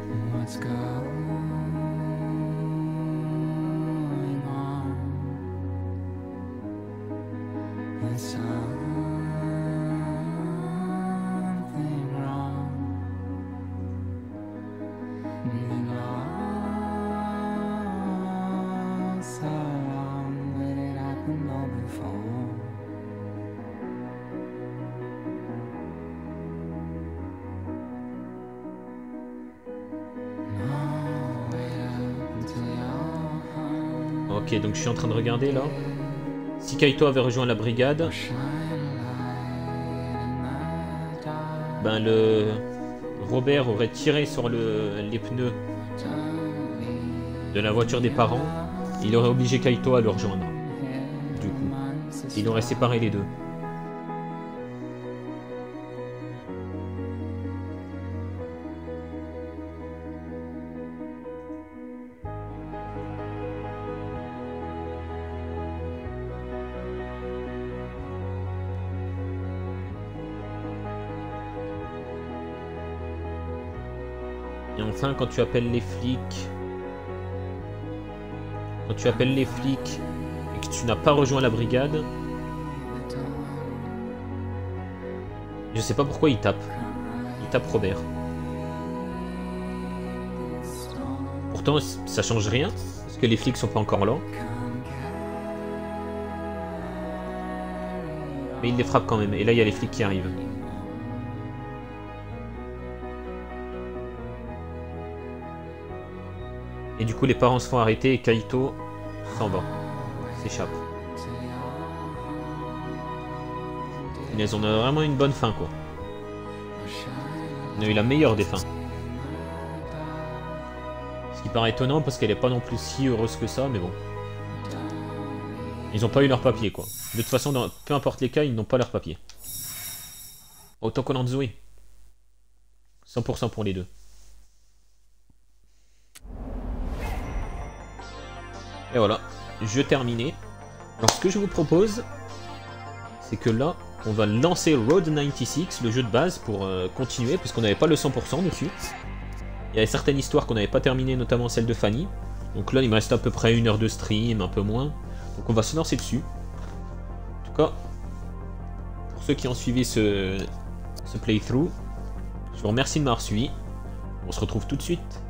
Ok, donc je suis en train de regarder là. Si Kaito avait rejoint la brigade, ben le Robert aurait tiré sur les pneus de la voiture des parents. Il aurait obligé Kaito à le rejoindre. Du coup, il aurait séparé les deux. Et enfin, quand tu appelles les flics... Quand tu appelles les flics et que tu n'as pas rejoint la brigade... Je sais pas pourquoi il tape. Il tape Robert. Pourtant, ça change rien, parce que les flics sont pas encore là. Mais il les frappe quand même, et là il y a les flics qui arrivent. Et du coup les parents se font arrêter et Kaito s'en va, s'échappe. Mais on a vraiment une bonne fin quoi. On a eu la meilleure des fins. Ce qui paraît étonnant parce qu'elle est pas non plus si heureuse que ça, mais bon. Ils ont pas eu leur papier quoi. De toute façon, peu importe les cas, ils n'ont pas leur papier. Autant qu'on en Zoé. 100% pour les deux. Et voilà, jeu terminé. Alors ce que je vous propose, c'est que là, on va lancer Road 96, le jeu de base, pour continuer, parce qu'on n'avait pas le 100% dessus. Il y avait certaines histoires qu'on n'avait pas terminées, notamment celle de Fanny. Donc là, il me reste à peu près 1 heure de stream, un peu moins. Donc on va se lancer dessus. En tout cas, pour ceux qui ont suivi ce playthrough, je vous remercie de m'avoir suivi. On se retrouve tout de suite.